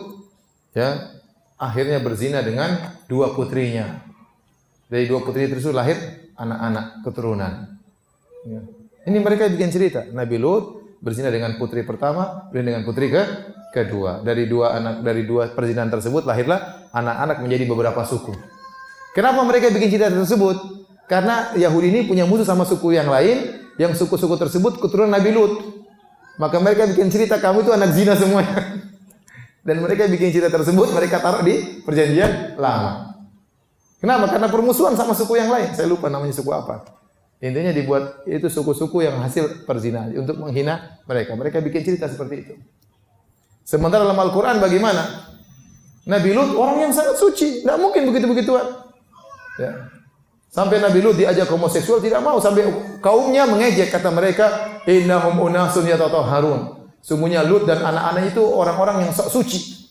ya akhirnya berzina dengan dua putrinya. Dari dua putri tersebut lahir anak-anak keturunan. Ya. Ini mereka bikin cerita. Nabi Lut berzina dengan putri pertama, dan dengan putri kedua. Dari dua perzinahan tersebut lahirlah anak-anak menjadi beberapa suku. Kenapa mereka bikin cerita tersebut? Karena Yahudi ini punya musuh sama suku yang lain, yang suku-suku tersebut keturunan Nabi Lut. Maka mereka bikin cerita kamu itu anak zina semuanya. Dan mereka bikin cerita tersebut mereka taruh di perjanjian lama. Kenapa? Karena permusuhan sama suku yang lain. Saya lupa namanya suku apa. Intinya dibuat itu suku-suku yang hasil perzinahan untuk menghina mereka. Mereka bikin cerita seperti itu. Sementara dalam Al-Quran bagaimana? Nabi Lut orang yang sangat suci, tidak mungkin begitu-begituan. Ya. Sampai Nabi Lut diajak homoseksual tidak mau, sampai kaumnya mengejek, kata mereka, innahum unasun yatatahharun. Sungguhnya Lut dan anak-anak itu orang-orang yang sok suci.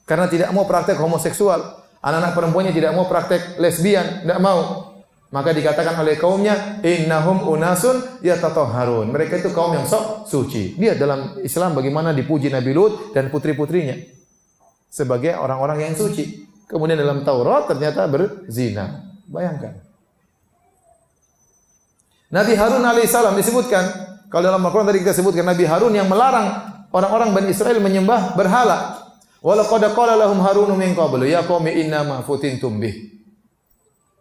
Karena tidak mau praktek homoseksual. Anak-anak perempuannya tidak mau praktek lesbian, tidak mau. Maka dikatakan oleh kaumnya, innahum unasun yatatahharun. Mereka itu kaum yang sok suci. Lihat dalam Islam bagaimana dipuji Nabi Lut dan putri-putrinya sebagai orang-orang yang suci. Kemudian dalam Taurat ternyata berzina. Bayangkan. Nabi Harun alaihissalam disebutkan, kalau dalam Al-Quran tadi kita sebutkan Nabi Harun yang melarang orang-orang Bani Israel menyembah berhala. Wa laqad qala lahum Harun min qablu ya qaumi inna ma futintum bih.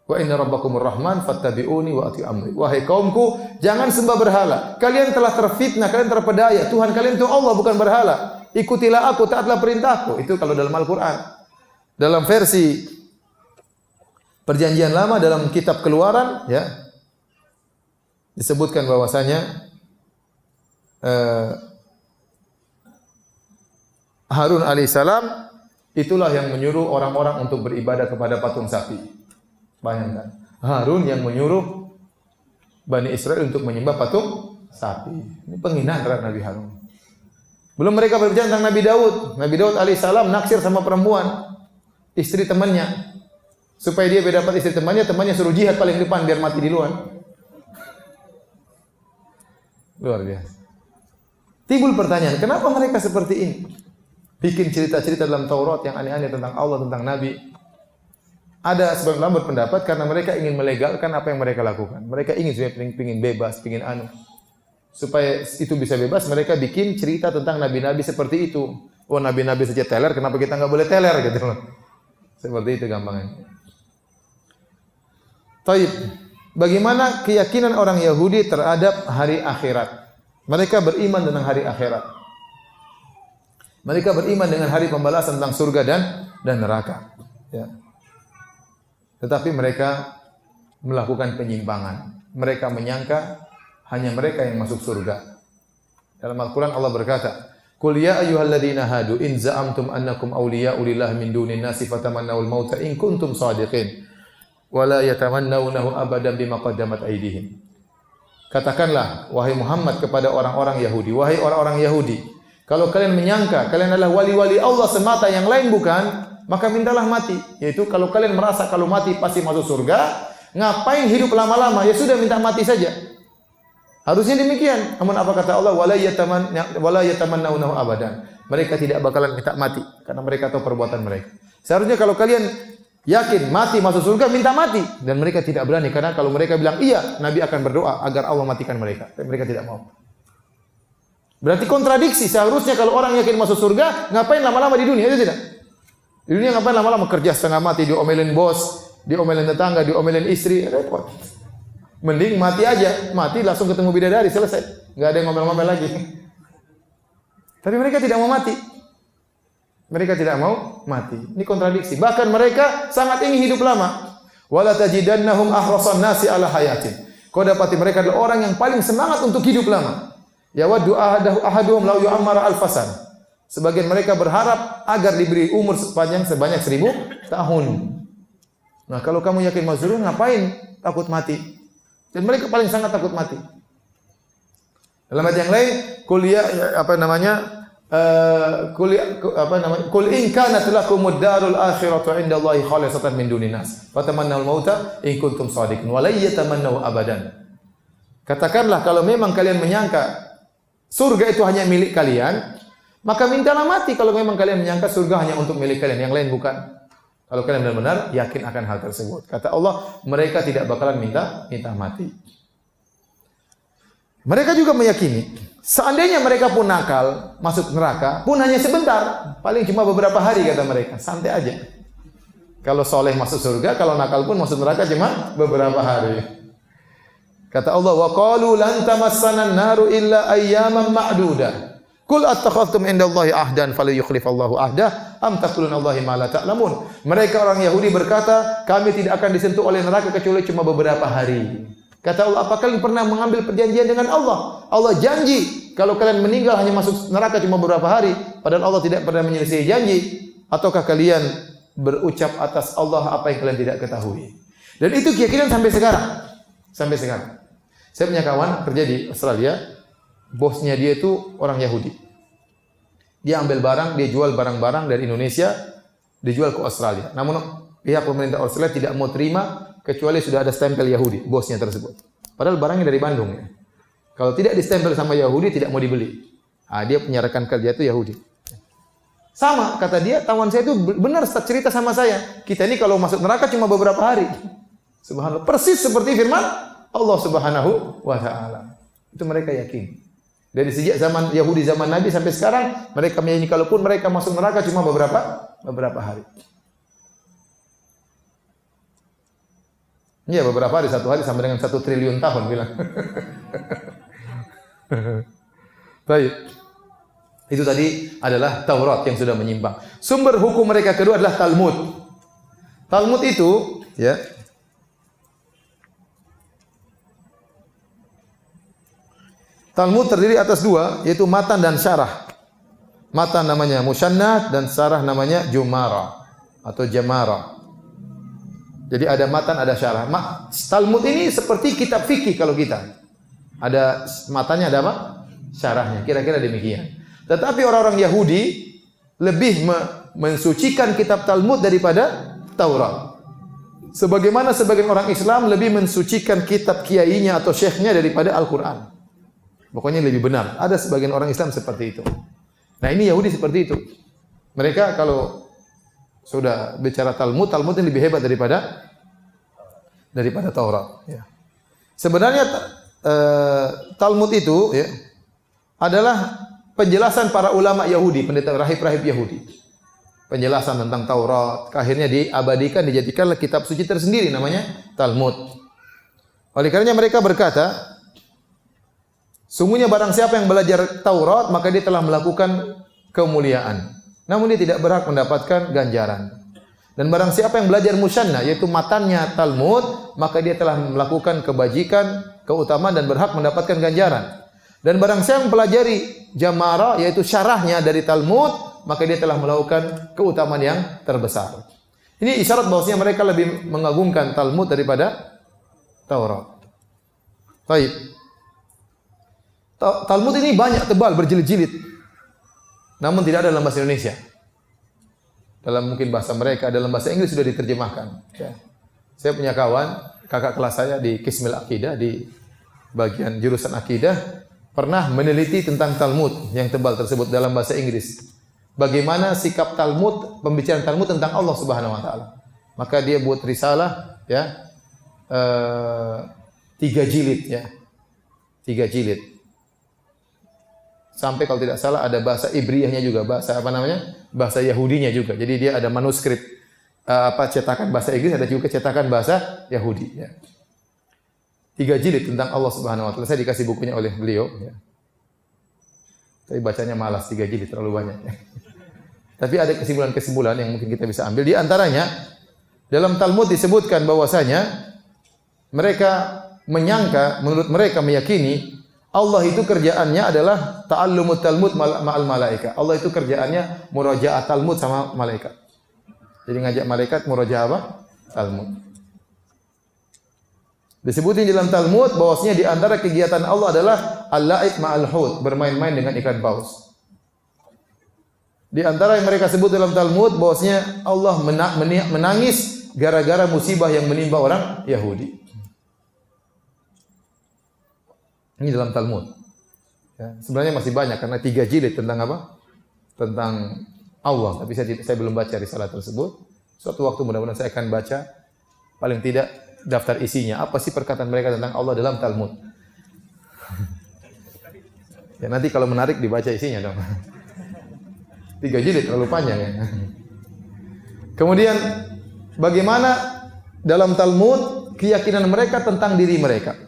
Wa inna rabbakumur rahman fattabi'uni wa ati'u amri. Wahai kaumku, jangan sembah berhala. Kalian telah terfitnah, kalian terpedaya. Tuhan kalian itu Allah, bukan berhala. Ikutilah aku, taatlah perintahku. Itu kalau dalam Al-Quran. Dalam versi Perjanjian Lama dalam kitab Keluaran, ya, disebutkan bahwasanya Harun alaihissalam itulah yang menyuruh orang-orang untuk beribadah kepada patung sapi. Bayangkan, Harun yang menyuruh Bani Israel untuk menyembah patung sapi. Ini penghinaan terhadap Nabi Harun. Belum mereka berbicara tentang Nabi Daud. Nabi Daud alaihissalam naksir sama perempuan, istri temannya. Supaya dia dapat istri temannya suruh jihad paling depan biar mati di luar. Luar biasa. Timbul pertanyaan, kenapa mereka seperti ini? Bikin cerita-cerita dalam Taurat yang aneh-aneh tentang Allah, tentang Nabi. Ada sebagian ulama berpendapat karena mereka ingin melegalkan apa yang mereka lakukan. Mereka ingin bebas, ingin supaya itu bisa bebas, mereka bikin cerita tentang nabi-nabi seperti itu. Oh, nabi-nabi saja teler, kenapa kita nggak boleh teler gitu loh. Seperti itu gampangnya. Taib. Bagaimana keyakinan orang Yahudi terhadap hari akhirat? Mereka beriman dengan hari akhirat. Mereka beriman dengan hari pembalasan tentang surga dan neraka. Ya. Tetapi mereka melakukan penyimpangan. Mereka menyangka hanya mereka yang masuk surga. Dalam Al-Quran Allah berkata, "Qul ya ayyuhalladzina hadu in za'amtum annakum awliya'u lillahi min dunin nasi fatamannawul mauta in kuntum shadiqin." Wala yatamannawnahu abadan bima qaddamat aydihim. Katakanlah wahai Muhammad kepada orang-orang Yahudi, wahai orang-orang Yahudi, kalau kalian menyangka kalian adalah wali-wali Allah semata yang lain bukan, maka mintalah mati. Yaitu kalau kalian merasa kalau mati pasti masuk surga, ngapain hidup lama-lama? Ya sudah minta mati saja. Harusnya demikian. Namun apa kata Allah? Wala yatamannawnahu abadan. Mereka tidak bakalan minta mati karena mereka tahu perbuatan mereka. Seharusnya kalau kalian yakin mati masuk surga, minta mati. Dan mereka tidak berani, karena kalau mereka bilang iya, Nabi akan berdoa agar Allah matikan mereka. Tapi mereka tidak mau. Berarti kontradiksi. Seharusnya kalau orang yakin masuk surga, ngapain lama-lama di dunia? Itu tidak. Di dunia ngapain lama-lama kerja setengah mati, diomelin bos, diomelin tetangga, diomelin istri, repot. Mending mati aja. Mati langsung ketemu bidadari, selesai. Enggak ada yang ngomel-ngomel lagi. Tapi mereka tidak mau mati. Mereka tidak mau mati. Ini kontradiksi. Bahkan mereka sangat ingin hidup lama. Wala tajidannahum ahrasan nasi ala hayatin. Kau dapati mereka adalah orang yang paling semangat untuk hidup lama. Yawaddu ahaduhum law yu'ammara alfasan. Sebagian mereka berharap agar diberi umur sebanyak 1000 tahun. Nah, kalau kamu yakin mazlum, ngapain takut mati? Dan mereka paling sangat takut mati. Dalam ayat yang lain, Qul in kanat lakumud darul akhiratu indallahi khalisatan min dunin nas fatamannawul mauta in kuntum shadiqin wa la yatamannaw abadan. Katakanlah kalau memang kalian menyangka surga itu hanya milik kalian, maka mintalah mati kalau memang kalian menyangka surga hanya untuk milik kalian, yang lain bukan. Kalau kalian benar-benar yakin akan hal tersebut. Kata Allah, mereka tidak bakalan minta mati. Mereka juga meyakini, seandainya mereka pun nakal, masuk neraka, pun hanya sebentar, paling cuma beberapa hari kata mereka, santai aja. Kalau soleh masuk surga, kalau nakal pun masuk neraka cuma beberapa hari. Kata Allah, wa qalu lan tamassana an-naru illa ayyaman ma'dudah. Qul attakhadhtum indallahi ahdan falyukhlifallahu ahdah am taquluna Allahi ma la ta'lamun. Mereka orang Yahudi berkata, kami tidak akan disentuh oleh neraka kecuali cuma beberapa hari. Kata Allah, apakah kalian pernah mengambil perjanjian dengan Allah? Allah janji kalau kalian meninggal hanya masuk neraka cuma beberapa hari, padahal Allah tidak pernah menyelesaikan janji. Ataukah kalian berucap atas Allah apa yang kalian tidak ketahui? Dan itu keyakinan sampai sekarang. Sampai sekarang. Saya punya kawan kerja di Australia, bosnya dia itu orang Yahudi. Dia ambil barang, dia jual barang-barang dari Indonesia, dijual ke Australia. Namun pihak pemerintah Australia tidak mau terima kecuali sudah ada stempel Yahudi, bosnya tersebut. Padahal barangnya dari Bandung ya. Kalau tidak distempel sama Yahudi, tidak mau dibeli. Dia punya rekan kerja itu Yahudi. Sama, kata dia, kawan saya itu benar cerita sama saya. Kita ini kalau masuk neraka cuma beberapa hari. Subhanallah. Persis seperti firman Allah Subhanahu wa ta'ala. Itu mereka yakin. Dari sejak zaman Yahudi, zaman Nabi sampai sekarang, mereka meyakini kalaupun mereka masuk neraka cuma beberapa hari. Iya, beberapa hari, satu hari sama dengan 1 triliun tahun bilang. Baik. Itu tadi adalah Taurat yang sudah menyimpang. Sumber hukum mereka kedua adalah Talmud. Talmud itu, ya. Talmud terdiri atas 2, yaitu matan dan syarah. Matan namanya Musyannad dan syarah namanya Jumara atau Jamara. Jadi ada matan, ada syarah. Talmud ini seperti kitab fikih kalau kita. Ada matanya, ada apa? Syarahnya. Kira-kira demikian. Tetapi orang-orang Yahudi lebih mensucikan kitab Talmud daripada Taurat. Sebagaimana sebagian orang Islam lebih mensucikan kitab kiainya atau syekhnya daripada Al-Quran. Pokoknya lebih benar. Ada sebagian orang Islam seperti itu. Nah, ini Yahudi seperti itu. Mereka kalau sudah bicara Talmud, Talmud ini lebih hebat daripada Taurat. Ya. Sebenarnya Talmud itu ya, adalah penjelasan para ulama Yahudi, pendeta rahib-rahib Yahudi. Penjelasan tentang Taurat, akhirnya diabadikan, dijadikanlah kitab suci tersendiri namanya Talmud. Oleh karenanya mereka berkata, sungguhnya barang siapa yang belajar Taurat, maka dia telah melakukan kemuliaan. Namun dia tidak berhak mendapatkan ganjaran. Dan barang siapa yang belajar Musyannah, yaitu matannya Talmud, maka dia telah melakukan kebajikan, keutamaan dan berhak mendapatkan ganjaran. Dan barang siapa yang pelajari Jamara, yaitu syarahnya dari Talmud, maka dia telah melakukan keutamaan yang terbesar. Ini isyarat bahwasanya mereka lebih mengagungkan Talmud daripada Taurat. Baik. Talmud ini banyak, tebal, berjilid-jilid. Namun tidak ada dalam bahasa Indonesia. Dalam mungkin bahasa mereka, dalam bahasa Inggris sudah diterjemahkan. Ya. Saya punya kawan, kakak kelas saya di Qismil Aqidah, di bagian jurusan Aqidah, pernah meneliti tentang Talmud yang tebal tersebut dalam bahasa Inggris. Bagaimana sikap Talmud, pembicaraan Talmud tentang Allah Subhanahu wa taala. Maka dia buat risalah ya, 3 jilid ya. 3 jilid. Sampai kalau tidak salah ada bahasa Ibriyahnya juga, bahasa apa namanya? Bahasa Yahudinya juga. Jadi dia ada manuskrip cetakan bahasa Inggris, ada juga cetakan bahasa Yahudi ya. 3 jilid tentang Allah Subhanahu wa taala. Saya dikasih bukunya oleh beliau ya. Tapi bacanya malas, 3 jilid terlalu banyak ya. Tapi ada kesimpulan-kesimpulan yang mungkin kita bisa ambil. Di antaranya dalam Talmud disebutkan bahwasanya mereka menyangka, menurut mereka meyakini Allah itu kerjaannya adalah ta'allumut Talmud ma'al malaika. Allah itu kerjaannya murajaah Talmud sama malaikat. Jadi ngajak malaikat murajaah apa? Talmud. Disebutin dalam Talmud bahwasanya di antara kegiatan Allah adalah al-la'ib ma'al hut, bermain-main dengan ikan paus. Di antara yang mereka sebut dalam Talmud bahwasanya Allah menangis gara-gara musibah yang menimpa orang Yahudi. Ini dalam Talmud. Ya, sebenarnya masih banyak karena 3 jilid tentang apa? Tentang Allah. Tapi saya belum baca risalah tersebut. Suatu waktu mudah-mudahan saya akan baca. Paling tidak daftar isinya. Apa sih perkataan mereka tentang Allah dalam Talmud? Ya nanti kalau menarik dibaca isinya dong. 3 jilid terlalu panjang ya. Kemudian bagaimana dalam Talmud keyakinan mereka tentang diri mereka?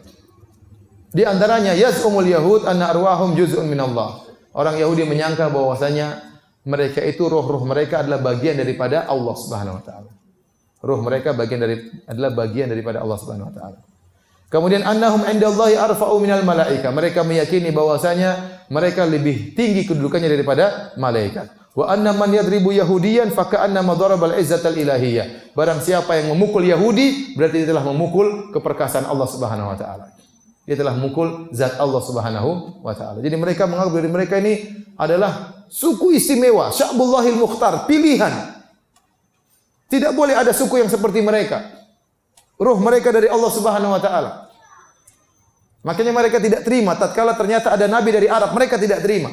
Di antaranya yaz'umul yahud anna arwahum juz'un minallah. Orang Yahudi menyangka bahwasanya mereka itu roh-roh mereka adalah bagian daripada Allah Subhanahu wa taala. Roh mereka adalah bagian daripada Allah Subhanahu wa taala. Kemudian annahum indallahi arfa'u minal malaika. Mereka meyakini bahwasanya mereka lebih tinggi kedudukannya daripada malaikat. Wa anna man yadribu yahudiyan fa ka'anna madarabal izzatal ilahiyyah. Barang siapa yang memukul Yahudi berarti dia telah memukul keperkasaan Allah Subhanahu wa taala. Dia telah memukul zat Allah Subhanahu wa taala. Jadi mereka menganggap diri mereka ini adalah suku istimewa, Sya'bullahil Mukhtar, pilihan. Tidak boleh ada suku yang seperti mereka. Ruh mereka dari Allah Subhanahu wa taala. Makanya mereka tidak terima tatkala ternyata ada nabi dari Arab, mereka tidak terima.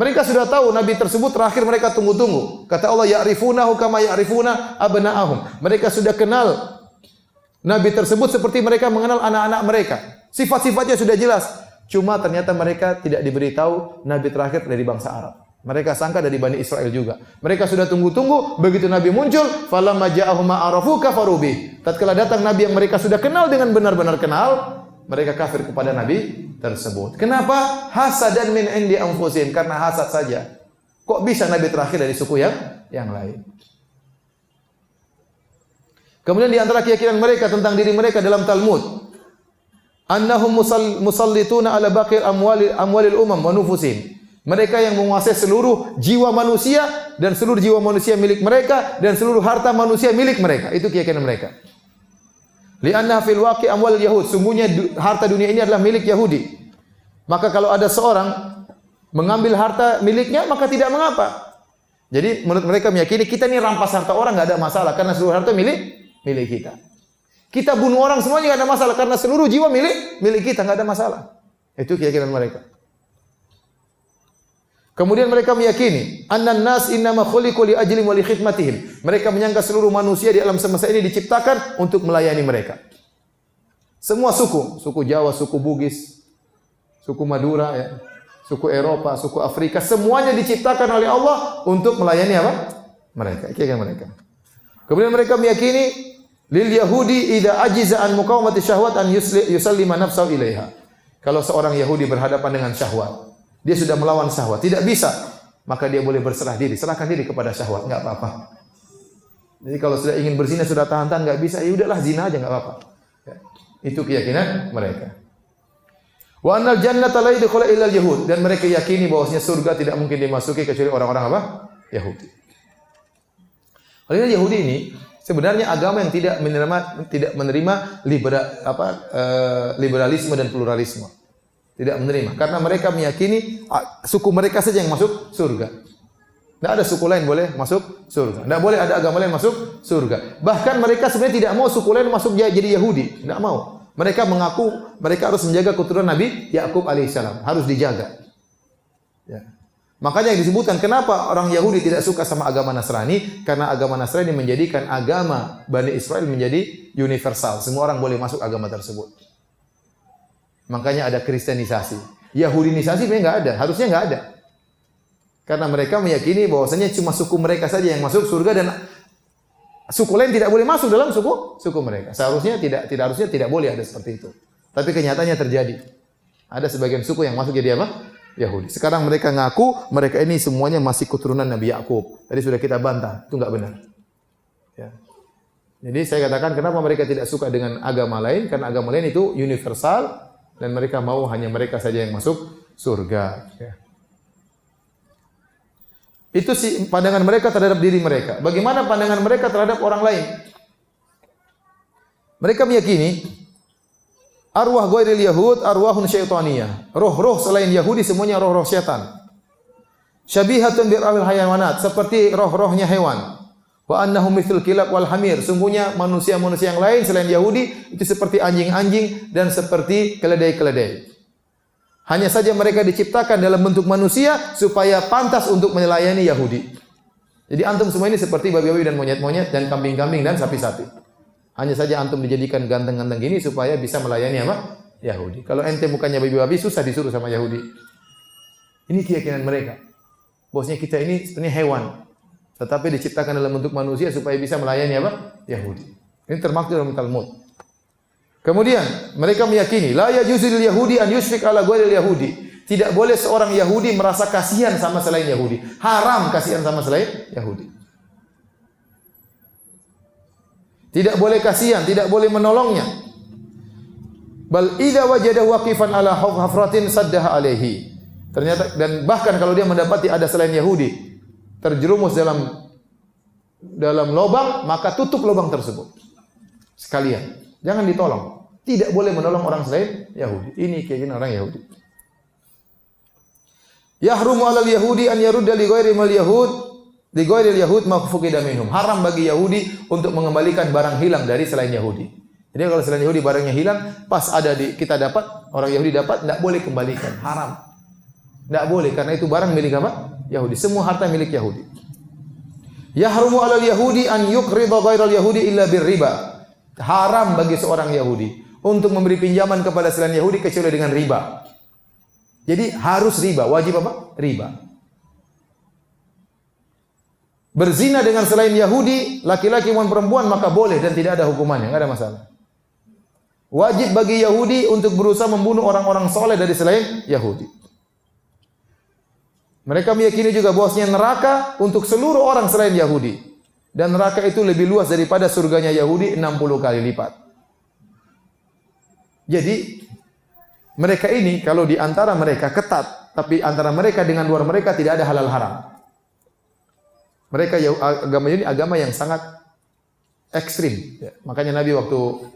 Mereka sudah tahu nabi tersebut terakhir mereka tunggu-tunggu. Kata Allah, ya'rifunahu kama ya'rifuna abna'ahum. Mereka sudah kenal nabi tersebut seperti mereka mengenal anak-anak mereka. Sifat-sifatnya sudah jelas. Cuma ternyata mereka tidak diberitahu nabi terakhir dari bangsa Arab. Mereka sangka dari Bani Israel juga. Mereka sudah tunggu-tunggu, begitu nabi muncul, falamma ja'ahum ma arafu kafaru bih. Tatkala datang nabi yang mereka sudah kenal dengan benar-benar kenal, mereka kafir kepada nabi tersebut. Kenapa? Hasadan min indi anfusihim, karena hasad saja. Kok bisa nabi terakhir dari suku yang lain? Kemudian di antara keyakinan mereka tentang diri mereka dalam Talmud, annahum musallituna ala baqi amwalil umam wa nufusihim. Mereka yang menguasai seluruh jiwa manusia dan seluruh jiwa manusia milik mereka dan seluruh harta manusia milik mereka. Itu keyakinan mereka. Li'anna fil waqi amwal yahud, sungguhnya harta dunia ini adalah milik Yahudi. Maka kalau ada seorang mengambil harta miliknya maka tidak mengapa. Jadi menurut mereka meyakini kita ini rampas harta orang enggak ada masalah karena seluruh harta milik kita. Kita bunuh orang semuanya enggak ada masalah karena seluruh jiwa milik kita, enggak ada masalah. Itu keyakinan mereka. Kemudian mereka meyakini annan nas innama khuliqu li ajli wa li khidmatihim. Mereka menyangka seluruh manusia di alam semesta ini diciptakan untuk melayani mereka. Semua suku Jawa, suku Bugis, suku Madura ya, suku Eropa, suku Afrika, semuanya diciptakan oleh Allah untuk melayani apa? Mereka, keyakinan mereka. Kemudian mereka meyakini lil yahudi idza ajiza an muqawamati syahwat an yusallima nafsahu ilaiha. Kalau seorang Yahudi berhadapan dengan syahwat, dia sudah melawan syahwat, tidak bisa, maka dia boleh berserah diri, serahkan diri kepada syahwat, enggak apa-apa. Jadi kalau sudah ingin berzina sudah tahan-tahan enggak bisa, ya udahlah zina aja enggak apa-apa. Ya. Itu keyakinan mereka. Wa annal jannata la yadkhulu illa al-yahud, dan mereka yakini bahwasanya surga tidak mungkin dimasuki kecuali orang-orang apa? Yahudi. Oleh Yahudi ini sebenarnya agama yang tidak menerima liberalisme dan pluralisme. Tidak menerima karena mereka meyakini suku mereka saja yang masuk surga. Tidak ada suku lain boleh masuk surga. Tidak boleh ada agama lain masuk surga. Bahkan mereka sebenarnya tidak mau suku lain masuk jadi Yahudi. Tidak mau. Mereka mengaku mereka harus menjaga keturunan Nabi Yakub alaihissalam, harus dijaga. Ya. Makanya yang disebutkan kenapa orang Yahudi tidak suka sama agama Nasrani, karena agama Nasrani menjadikan agama Bani Israel menjadi universal. Semua orang boleh masuk agama tersebut. Makanya ada kristenisasi. Yahudinisasi sebenarnya enggak ada, harusnya enggak ada. Karena mereka meyakini bahwasanya cuma suku mereka saja yang masuk surga dan suku lain tidak boleh masuk dalam suku mereka. Seharusnya tidak boleh ada seperti itu. Tapi kenyataannya terjadi. Ada sebagian suku yang masuk jadi apa? Yahudi. Sekarang mereka ngaku mereka ini semuanya masih keturunan Nabi Yakub. Tadi sudah kita bantah, itu enggak benar. Ya. Jadi saya katakan kenapa mereka tidak suka dengan agama lain? Karena agama lain itu universal. dan mereka mau hanya mereka saja yang masuk surga. Ya. Itu sih pandangan mereka terhadap diri mereka. Bagaimana pandangan mereka terhadap orang lain? Mereka meyakini arwah ghairil yahud arwahun syaitaniyah. Roh-roh selain Yahudi semuanya roh-roh syaitan. Syabihatun bi arwahil hayawanat, seperti roh-rohnya hewan. Wa annahum mithlul kilab wal hamir. Sungguhnya manusia-manusia yang lain selain Yahudi itu seperti anjing-anjing dan seperti keledai-keledai. Hanya saja mereka diciptakan dalam bentuk manusia supaya pantas untuk melayani Yahudi. Jadi antum semua ini seperti babi-babi dan monyet-monyet dan kambing-kambing dan sapi-sapi. Hanya saja antum dijadikan ganteng-ganteng gini supaya bisa melayani apa? Yahudi. Kalau ente bukannya babi-babi susah disuruh sama Yahudi. Ini keyakinan mereka. Bosnya kita ini sebenarnya hewan, tetapi diciptakan dalam bentuk manusia supaya bisa melayani apa? Yahudi. Ini termaktub dalam Talmud. Kemudian mereka meyakini la yajuzul yahudi an yusyrik ala ghairil yahudi. Tidak boleh seorang Yahudi merasa kasihan sama selain Yahudi. Haram kasihan sama selain Yahudi. Tidak boleh kasihan, tidak boleh menolongnya. Bal idza wajada waqifan ala hafratin saddaha alaihi. Ternyata dan bahkan kalau dia mendapati ada selain Yahudi terjerumus dalam lubang, maka tutup lubang tersebut. Sekalian. Jangan ditolong. Tidak boleh menolong orang selain Yahudi. Ini keyakinan orang Yahudi. Yahrumu 'alal yahudi an yarudda li ghairi mal yahud li ghairil yahud ma fuqida minhum. Haram bagi Yahudi untuk mengembalikan barang hilang dari selain Yahudi. Jadi kalau selain Yahudi barangnya hilang, pas ada di kita dapat, orang Yahudi dapat, tidak boleh kembalikan. Haram. Tidak boleh karena itu barang milik apa? Yahudi. Semua harta milik Yahudi. Yahrumu 'alal yahudi an yuqrida ghairal yahudi illa birriba. Haram bagi seorang Yahudi untuk memberi pinjaman kepada selain Yahudi kecuali dengan riba. Jadi harus riba, wajib apa? Riba. Berzina dengan selain Yahudi, laki-laki maupun perempuan maka boleh dan tidak ada hukumannya, enggak ada masalah. Wajib bagi Yahudi untuk berusaha membunuh orang-orang soleh dari selain Yahudi. Mereka meyakini juga bahwasanya neraka untuk seluruh orang selain Yahudi. Dan neraka itu lebih luas daripada surganya Yahudi 60 kali lipat. Jadi mereka ini kalau di antara mereka ketat, tapi antara mereka dengan luar mereka tidak ada halal haram. Mereka agama ini agama yang sangat ekstrim. Ya. Makanya Nabi waktu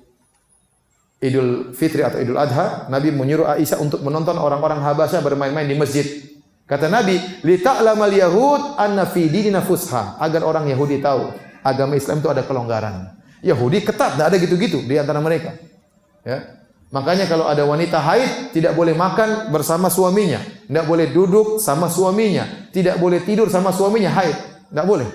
Idul Fitri atau Idul Adha, Nabi menyuruh Aisyah untuk menonton orang-orang Habasyah bermain-main di masjid. Kata Nabi, li ta'lamal yahud anna fi dinina fusha, agar orang Yahudi tahu agama Islam itu ada kelonggaran. Yahudi ketat, tidak ada gitu-gitu di antara mereka. Ya. Makanya kalau ada wanita haid tidak boleh makan bersama suaminya, tidak boleh duduk sama suaminya, tidak boleh tidur sama suaminya haid, tidak boleh.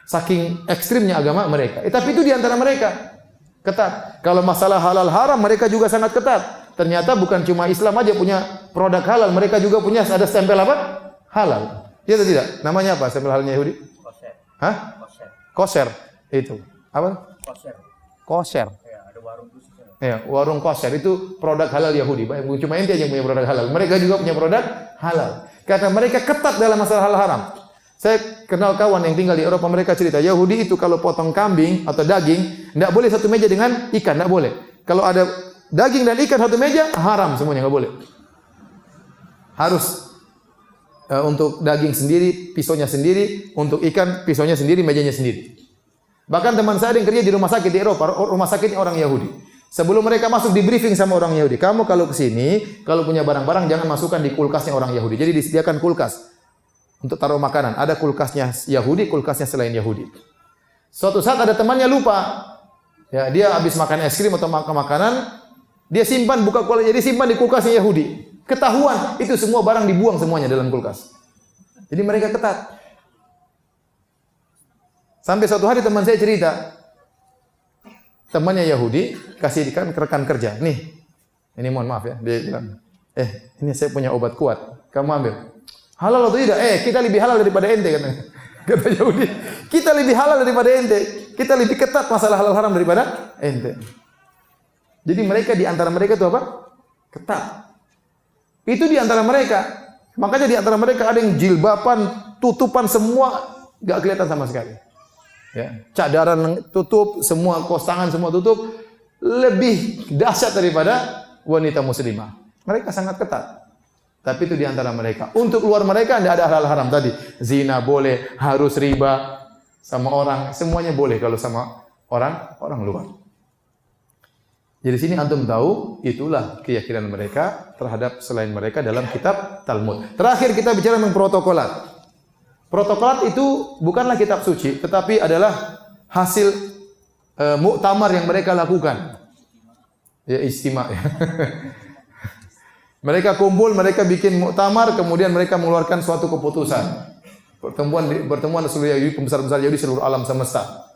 Saking ekstrimnya agama mereka. Tapi itu di antara mereka ketat. Kalau masalah halal haram mereka juga sangat ketat. Ternyata bukan cuma Islam aja punya produk halal, mereka juga punya ada stempel apa? Halal. Iya atau tidak? Namanya apa stempel halalnya Yahudi? Kosher. Hah? Kosher. Kosher. Itu. Apa? Kosher. Kosher. Ya, ada warung khusus. Ya, warung kosher itu produk halal Yahudi. Cuma ente aja yang punya produk halal. Mereka juga punya produk halal. Karena mereka ketat dalam masalah halal haram. Saya kenal kawan yang tinggal di Eropa, mereka cerita Yahudi itu kalau potong kambing atau daging, tidak boleh satu meja dengan ikan, tidak boleh. Kalau ada daging dan ikan satu meja, haram semuanya, nggak boleh. Harus untuk daging sendiri, pisaunya sendiri, untuk ikan, pisaunya sendiri, mejanya sendiri. Bahkan teman saya yang kerja di rumah sakit di Eropa, rumah sakitnya orang Yahudi. Sebelum mereka masuk di briefing sama orang Yahudi, kamu kalau ke sini, kalau punya barang-barang jangan masukkan di kulkasnya orang Yahudi. Jadi disediakan kulkas untuk taruh makanan. Ada kulkasnya Yahudi, kulkasnya selain Yahudi. Suatu saat ada temannya lupa. Ya, dia habis makan es krim atau makan makanan, dia simpan buka kulkas, jadi simpan di kulkasnya Yahudi. Ketahuan, itu semua barang dibuang semuanya dalam kulkas. Jadi mereka ketat. Sampai suatu hari teman saya cerita, temannya Yahudi kasih ikan ke rekan kerja. Nih, ini mohon maaf ya, dia bilang, ini saya punya obat kuat, kamu ambil. Halal atau tidak? Kita lebih halal daripada ente, katanya. Kata Yahudi, kita lebih halal daripada ente. Kita lebih ketat masalah halal haram daripada ente. Jadi mereka di antara mereka itu apa? Ketat. Itu di antara mereka. Makanya di antara mereka ada yang jilbaban, tutupan semua enggak kelihatan sama sekali. Ya, cadaran tutup, semua kos tangan semua tutup, lebih dahsyat daripada wanita muslimah. Mereka sangat ketat. Tapi itu di antara mereka. Untuk luar mereka tidak ada hal-hal haram tadi. Zina boleh, harus riba sama orang, semuanya boleh kalau sama orang luar. Jadi sini antum tahu itulah keyakinan mereka terhadap selain mereka dalam kitab Talmud. Terakhir kita bicara tentang protokolat. Protokolat itu bukanlah kitab suci, tetapi adalah hasil muktamar yang mereka lakukan. Ya istimewa. Mereka kumpul, mereka bikin muktamar, kemudian mereka mengeluarkan suatu keputusan. Pertemuan seluruh Yahudi, pembesar-pembesar Yahudi seluruh alam semesta.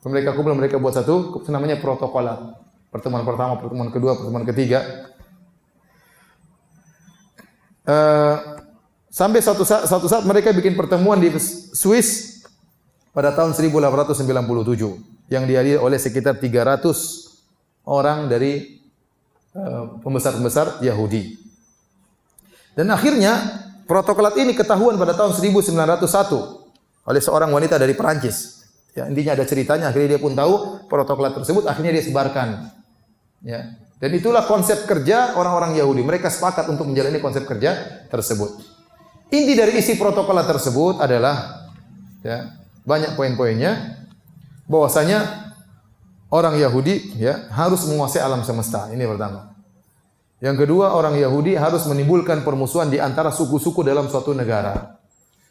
Mereka kumpul, mereka buat satu namanya protokolat. Pertemuan pertama, pertemuan kedua, pertemuan ketiga. Sampai suatu saat mereka bikin pertemuan di Swiss pada tahun 1897 yang dihadiri oleh sekitar 300 orang dari pembesar-pembesar Yahudi. Dan akhirnya protokolat ini ketahuan pada tahun 1901 oleh seorang wanita dari Perancis. Ya, intinya ada ceritanya, akhirnya dia pun tahu protokolat tersebut, akhirnya dia sebarkan. Ya. Dan itulah konsep kerja orang-orang Yahudi. Mereka sepakat untuk menjalani konsep kerja tersebut. Inti dari isi protokolat tersebut adalah ya, banyak poin-poinnya bahwasanya orang Yahudi ya harus menguasai alam semesta. Ini pertama. Yang kedua, orang Yahudi harus menimbulkan permusuhan di antara suku-suku dalam suatu negara.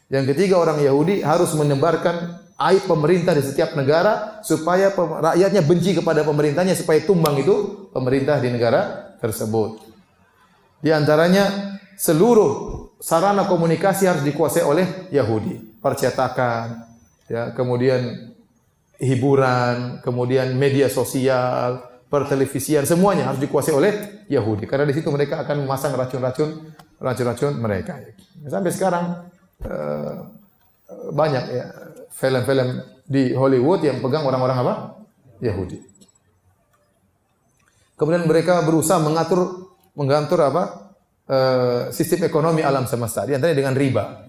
Yang ketiga, orang Yahudi harus menebarkan aib pemerintah di setiap negara supaya rakyatnya benci kepada pemerintahnya, supaya tumbang itu pemerintah di negara tersebut. Di antaranya, seluruh sarana komunikasi harus dikuasai oleh Yahudi. Percetakan, ya, kemudian hiburan, kemudian media sosial, pertelevisian, semuanya harus dikuasai oleh Yahudi. Karena di situ mereka akan memasang racun-racun mereka. Sampai sekarang banyak ya film-film di Hollywood yang pegang orang-orang apa? Yahudi. Kemudian mereka berusaha mengatur apa? Sistem ekonomi alam semesta. Di antaranya dengan riba.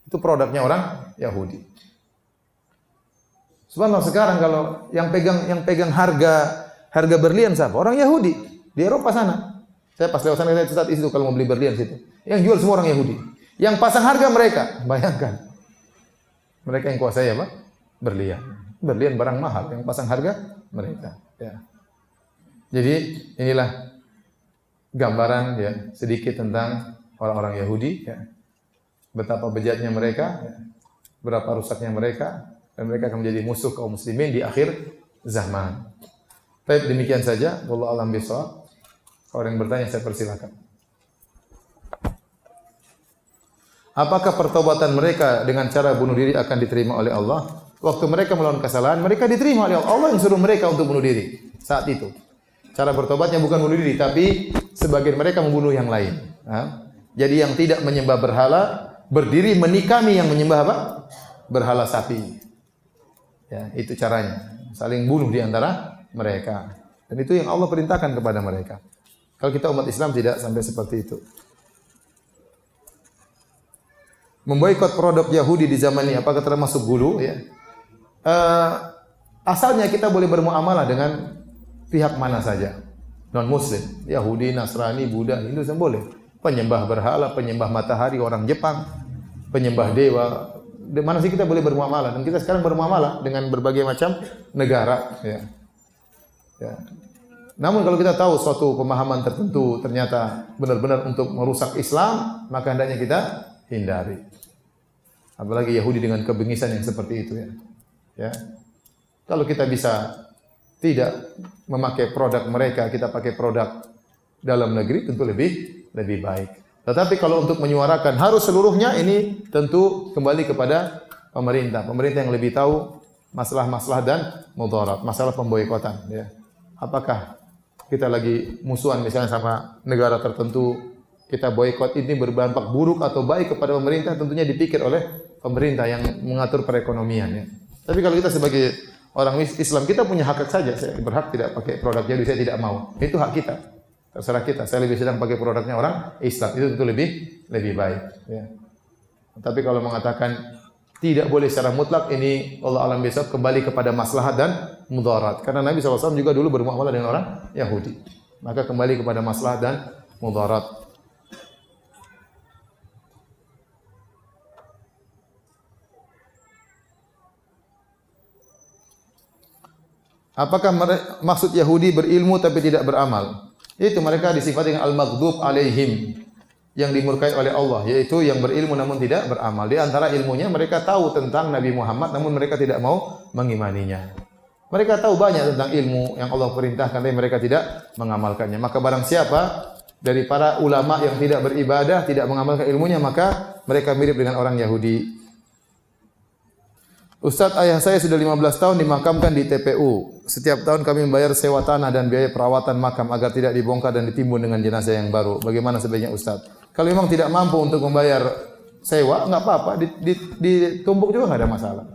Itu produknya orang Yahudi. Subhanallah, sekarang kalau yang pegang harga berlian siapa? Orang Yahudi di Eropa sana. Saya pas lewat sana saya itu kalau mau beli berlian situ. Yang jual semua orang Yahudi. Yang pasang harga mereka. Bayangkan. Mereka yang kuasai apa? Berlian. Berlian barang mahal, yang pasang harga mereka. Ya. Jadi inilah gambaran ya sedikit tentang orang-orang Yahudi. Ya. Betapa bejatnya mereka, ya. Berapa rusaknya mereka, dan mereka akan menjadi musuh kaum muslimin di akhir zaman. Baik, demikian saja. Wallahu a'lam bishawab. Kalau ada yang bertanya saya persilakan. Apakah pertobatan mereka dengan cara bunuh diri akan diterima oleh Allah? Waktu mereka melakukan kesalahan, mereka diterima oleh Allah. Allah yang suruh mereka untuk bunuh diri saat itu. Cara bertobatnya bukan bunuh diri, tapi sebagian mereka membunuh yang lain. Jadi yang tidak menyembah berhala, berdiri menikami yang menyembah apa? Berhala sapi. Ya, itu caranya. Saling bunuh di antara mereka. Dan itu yang Allah perintahkan kepada mereka. Kalau kita umat Islam tidak sampai seperti itu. Memboikot produk Yahudi di zaman ini apakah termasuk gulu? Ya. Asalnya kita boleh bermuamalah dengan pihak mana saja. Non-Muslim, Yahudi, Nasrani, Buddha, Hindu, semua boleh. Penyembah berhala, penyembah matahari, orang Jepang, penyembah dewa. Di mana sih kita boleh bermuamalah? Dan kita sekarang bermuamalah dengan berbagai macam negara. Ya. Ya. Namun kalau kita tahu suatu pemahaman tertentu ternyata benar-benar untuk merusak Islam, maka hendaknya kita hindari. Apalagi Yahudi dengan kebengisan yang seperti itu ya. Ya. Kalau kita bisa tidak memakai produk mereka, kita pakai produk dalam negeri tentu lebih baik. Tetapi kalau untuk menyuarakan harus seluruhnya, ini tentu kembali kepada pemerintah. Pemerintah yang lebih tahu masalah-masalah dan mudarat, masalah pemboikotan ya. Apakah kita lagi musuhan misalnya sama negara tertentu, kita boikot ini berdampak buruk atau baik kepada pemerintah, tentunya dipikir oleh pemerintah yang mengatur perekonomian ya. Tapi kalau kita sebagai orang Islam, kita punya hak saja. Saya berhak tidak pakai produk Yahudi, saya tidak mau. Itu hak kita. Terserah kita. Saya lebih sedang pakai produknya orang Islam. Itu tentu lebih baik. Ya. Tapi kalau mengatakan tidak boleh secara mutlak, ini Allah alam besok kembali kepada maslahat dan mudarat. Karena Nabi SAW juga dulu bermuamalah dengan orang Yahudi. Maka kembali kepada maslahat dan mudarat. Apakah maksud Yahudi berilmu tapi tidak beramal? Itu mereka disifati dengan al-maghdub alaihim, yang dimurkai oleh Allah, yaitu yang berilmu namun tidak beramal. Di antara ilmunya mereka tahu tentang Nabi Muhammad namun mereka tidak mau mengimaninya. Mereka tahu banyak tentang ilmu yang Allah perintahkan tapi mereka tidak mengamalkannya. Maka barang siapa dari para ulama yang tidak beribadah, tidak mengamalkan ilmunya, maka mereka mirip dengan orang Yahudi. Ustaz, ayah saya sudah 15 tahun dimakamkan di TPU. Setiap tahun kami membayar sewa tanah dan biaya perawatan makam agar tidak dibongkar dan ditimbun dengan jenazah yang baru. Bagaimana sebaiknya Ustaz? Kalau memang tidak mampu untuk membayar sewa, enggak apa-apa, ditumbuk juga enggak ada masalah.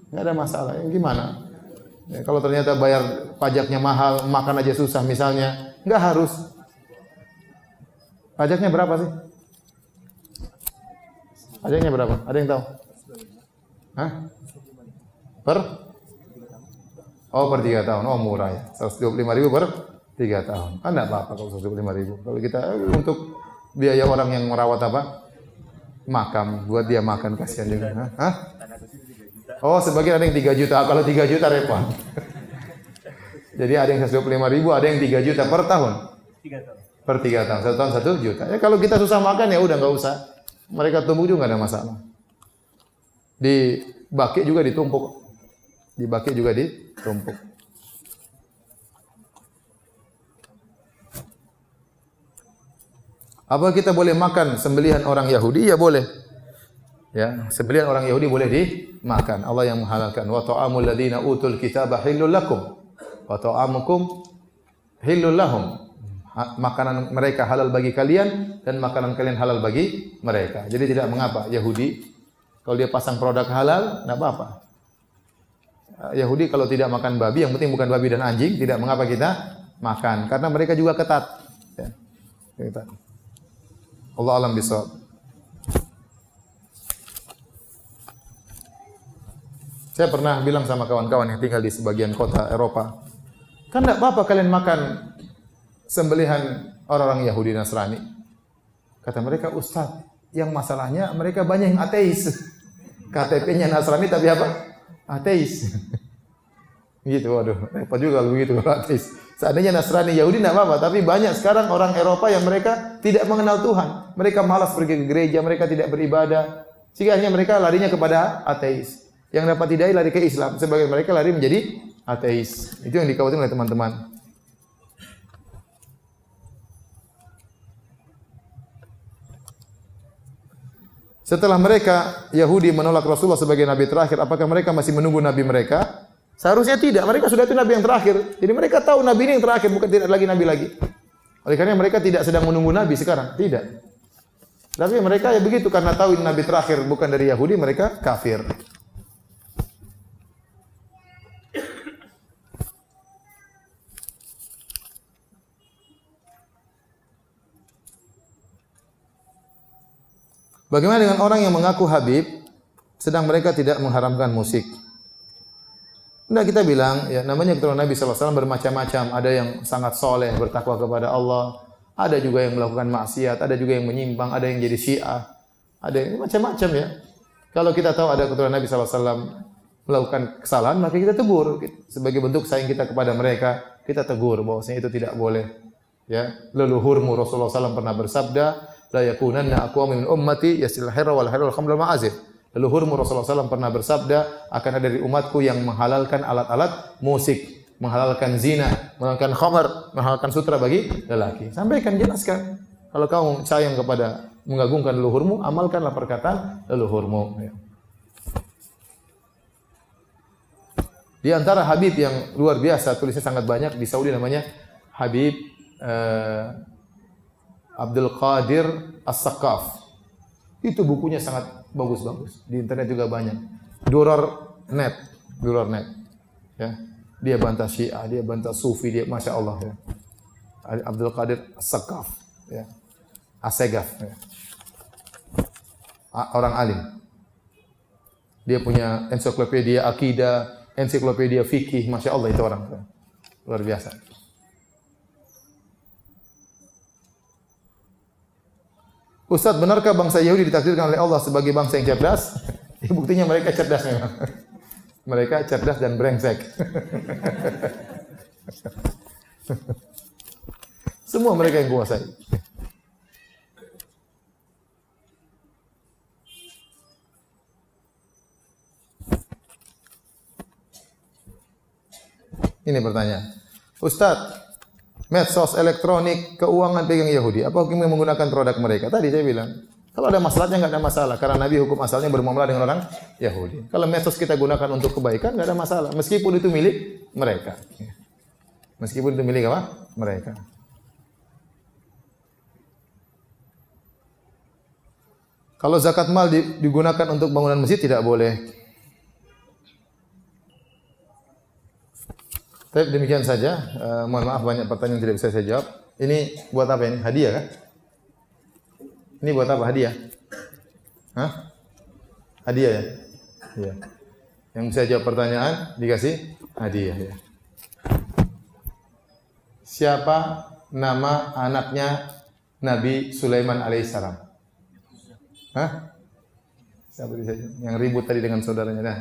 Enggak ada masalah. Ya, gimana? Ya, kalau ternyata bayar pajaknya mahal, makan aja susah misalnya, enggak harus. Pajaknya berapa sih? Pajaknya berapa? Ada yang tahu? Hah? Per 3 tahun. Oh, murah ya. 125.000 per 3 tahun. Kan enggak apa-apa kalau 125.000. Kalau kita untuk biaya orang yang merawat apa? Makam, buat dia makan, kasihan juga. Hah? Oh, sebagian ada yang 3 juta. Kalau 3 juta repot. Jadi ada yang 125.000, ada yang 3 juta per tahun. 3 tahun. Per 3 tahun. 1 tahun 1 juta. Ya kalau kita susah makan ya udah enggak usah. Mereka tumbuk juga enggak ada masalah. Di Baki juga ditumpuk. Di Baki juga ditumpuk. Apa kita boleh makan sembelihan orang Yahudi? Ya boleh. Ya, sembelihan orang Yahudi boleh dimakan. Allah yang menghalalkan. Wa ta'amul ladzina utul kitaba halal lakum wa ta'amukum halal lahum. Makanan mereka halal bagi kalian dan makanan kalian halal bagi mereka. Jadi tidak mengapa Yahudi kalau dia pasang produk halal, enggak apa-apa. Yahudi kalau tidak makan babi, yang penting bukan babi dan anjing, tidak mengapa kita makan karena mereka juga ketat. Ya. Ketat. Allah alam bisawab. Saya pernah bilang sama kawan-kawan yang tinggal di sebagian kota Eropa, kan tidak apa-apa kalian makan sembelihan orang-orang Yahudi Nasrani. Kata mereka, Ustaz, yang masalahnya mereka banyak yang ateis. KTP-nya Nasrani tapi apa? Ateis. Gitu, waduh, repot juga kalau begitu kalau ateis. Seandainya Nasrani Yahudi tidak apa-apa, tapi banyak sekarang orang Eropa yang mereka tidak mengenal Tuhan. Mereka malas pergi ke gereja, mereka tidak beribadah. Sehingga akhirnya mereka larinya kepada ateis. Yang dapat hidayah lari ke Islam, sebagian mereka lari menjadi ateis. Itu yang dikhawatirkan oleh teman-teman. Setelah mereka Yahudi menolak Rasulullah sebagai nabi terakhir, apakah mereka masih menunggu nabi mereka? Seharusnya tidak. Mereka sudah itu nabi yang terakhir. Jadi mereka tahu nabi ini yang terakhir, bukan tidak lagi nabi lagi. Oleh karena mereka tidak sedang menunggu nabi sekarang, tidak. Tapi mereka ya begitu karena tahu ini nabi terakhir bukan dari Yahudi, mereka kafir. Bagaimana dengan orang yang mengaku Habib, sedang mereka tidak mengharamkan musik? Nah, kita bilang, ya namanya keturunan Nabi SAW bermacam-macam. Ada yang sangat soleh, bertakwa kepada Allah. Ada juga yang melakukan maksiat, ada juga yang menyimpang, ada yang jadi Syiah. Ada yang macam-macam ya. Kalau kita tahu ada keturunan Nabi SAW melakukan kesalahan, maka kita tegur. Sebagai bentuk sayang kita kepada mereka, kita tegur bahwasanya itu tidak boleh. Ya, leluhurmu Rasulullah SAW pernah bersabda, la yakunanna aqwamun min ummati yasil hirra wal harra wal khamra wal ma'azif. Leluhurmu Rasulullah SAW pernah bersabda, akan ada dari umatku yang menghalalkan alat-alat musik, menghalalkan zina, menghalalkan khamar, menghalalkan sutra bagi lelaki. Sampaikan, jelaskan. Kalau kamu sayang kepada mengagungkan leluhurmu, amalkanlah perkataan leluhurmu. Di antara Habib yang luar biasa, tulisnya sangat banyak di Saudi, namanya Habib Abdul Qadir As-Sakaf. Itu bukunya sangat bagus-bagus. Di internet juga banyak. Duror.net. Ya. Dia bantah Syiah, dia bantah Sufi, dia Masya Allah ya. Abdul Qadir As-Sakaf ya. As-Segaf ya. Orang alim. Dia punya ensiklopedia akidah, ensiklopedia fikih, Masya Allah itu orang. Luar biasa. Ustaz, benarkah bangsa Yahudi ditakdirkan oleh Allah sebagai bangsa yang cerdas? Ya, buktinya mereka cerdas memang. Mereka cerdas dan brengsek. Semua mereka yang kuasai. Ini pertanyaan. Ustaz, medsos, elektronik, keuangan pegang Yahudi. Apa hukumnya menggunakan produk mereka? Tadi saya bilang, kalau ada masalahnya nggak ada masalah. Karena Nabi hukum asalnya bermuamalah dengan orang Yahudi. Kalau medsos kita gunakan untuk kebaikan nggak ada masalah. Meskipun itu milik mereka. Meskipun itu milik apa? Mereka. Kalau zakat mal digunakan untuk bangunan masjid tidak boleh. Tapi demikian saja. Mohon maaf banyak pertanyaan yang tidak bisa saya jawab. Ini buat apa ini? Hadiah kan? Ini buat apa? Hadiah? Hah? Hadiah ya? Iya. Yang bisa jawab pertanyaan dikasih hadiah ya. Siapa nama anaknya Nabi Sulaiman alaihissalam? Hah? Siapa yang ribut tadi dengan saudaranya dah?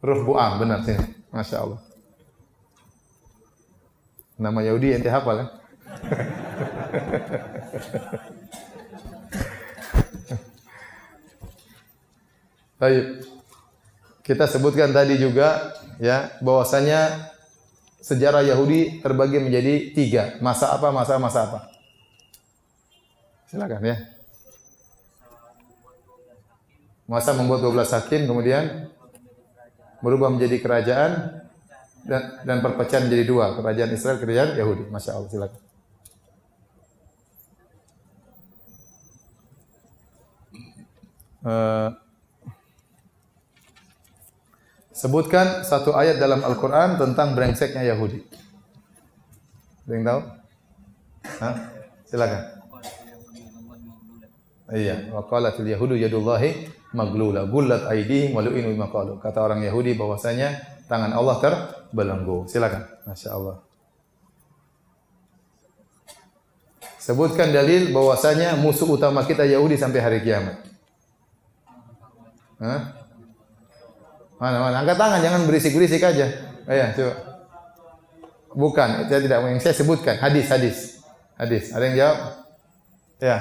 Ruh Bu'am, benar sini. Masya Allah. Nama Yahudi ente hafal kan? Baik. Kita sebutkan tadi juga ya bahwasanya sejarah Yahudi terbagi menjadi 3. Masa apa? Masa apa? Silakan ya. Masa membuat 12 hakim, kemudian berubah menjadi kerajaan dan perpecahan menjadi 2, kerajaan Israel, kerajaan Yahudi. Masya Allah, silakan. Sebutkan satu ayat dalam Al-Quran tentang brengseknya Yahudi. Ada yang tahu? Hah? Silakan. Iya, wa qalatil yahudu yadullahi maglula gullat aydihim wa lu'inu bima qalu. Kata orang Yahudi bahwasanya tangan Allah terbelenggu. Silakan. Masya Allah. Sebutkan dalil bahwasanya musuh utama kita Yahudi sampai hari kiamat. Hah? Mana? Angkat tangan, jangan berisik-berisik aja. Ayo, coba. Bukan, saya tidak mau yang saya sebutkan. Hadis. Ada yang jawab? Ya.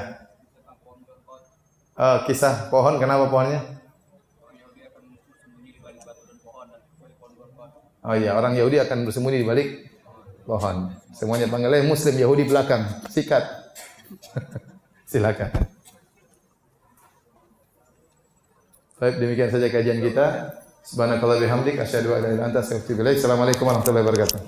Kisah pohon, kenapa pohonnya? Oh iya, orang Yahudi akan bersembunyi di balik pohon. Semuanya panggilnya Muslim Yahudi belakang. Sikat. Silakan. Baik, demikian saja kajian kita. Subhanakallah bihamdik asyhadu an la ilaha illa anta astaghfiruka wa atubu ilaik. Assalamualaikum warahmatullahi wabarakatuh.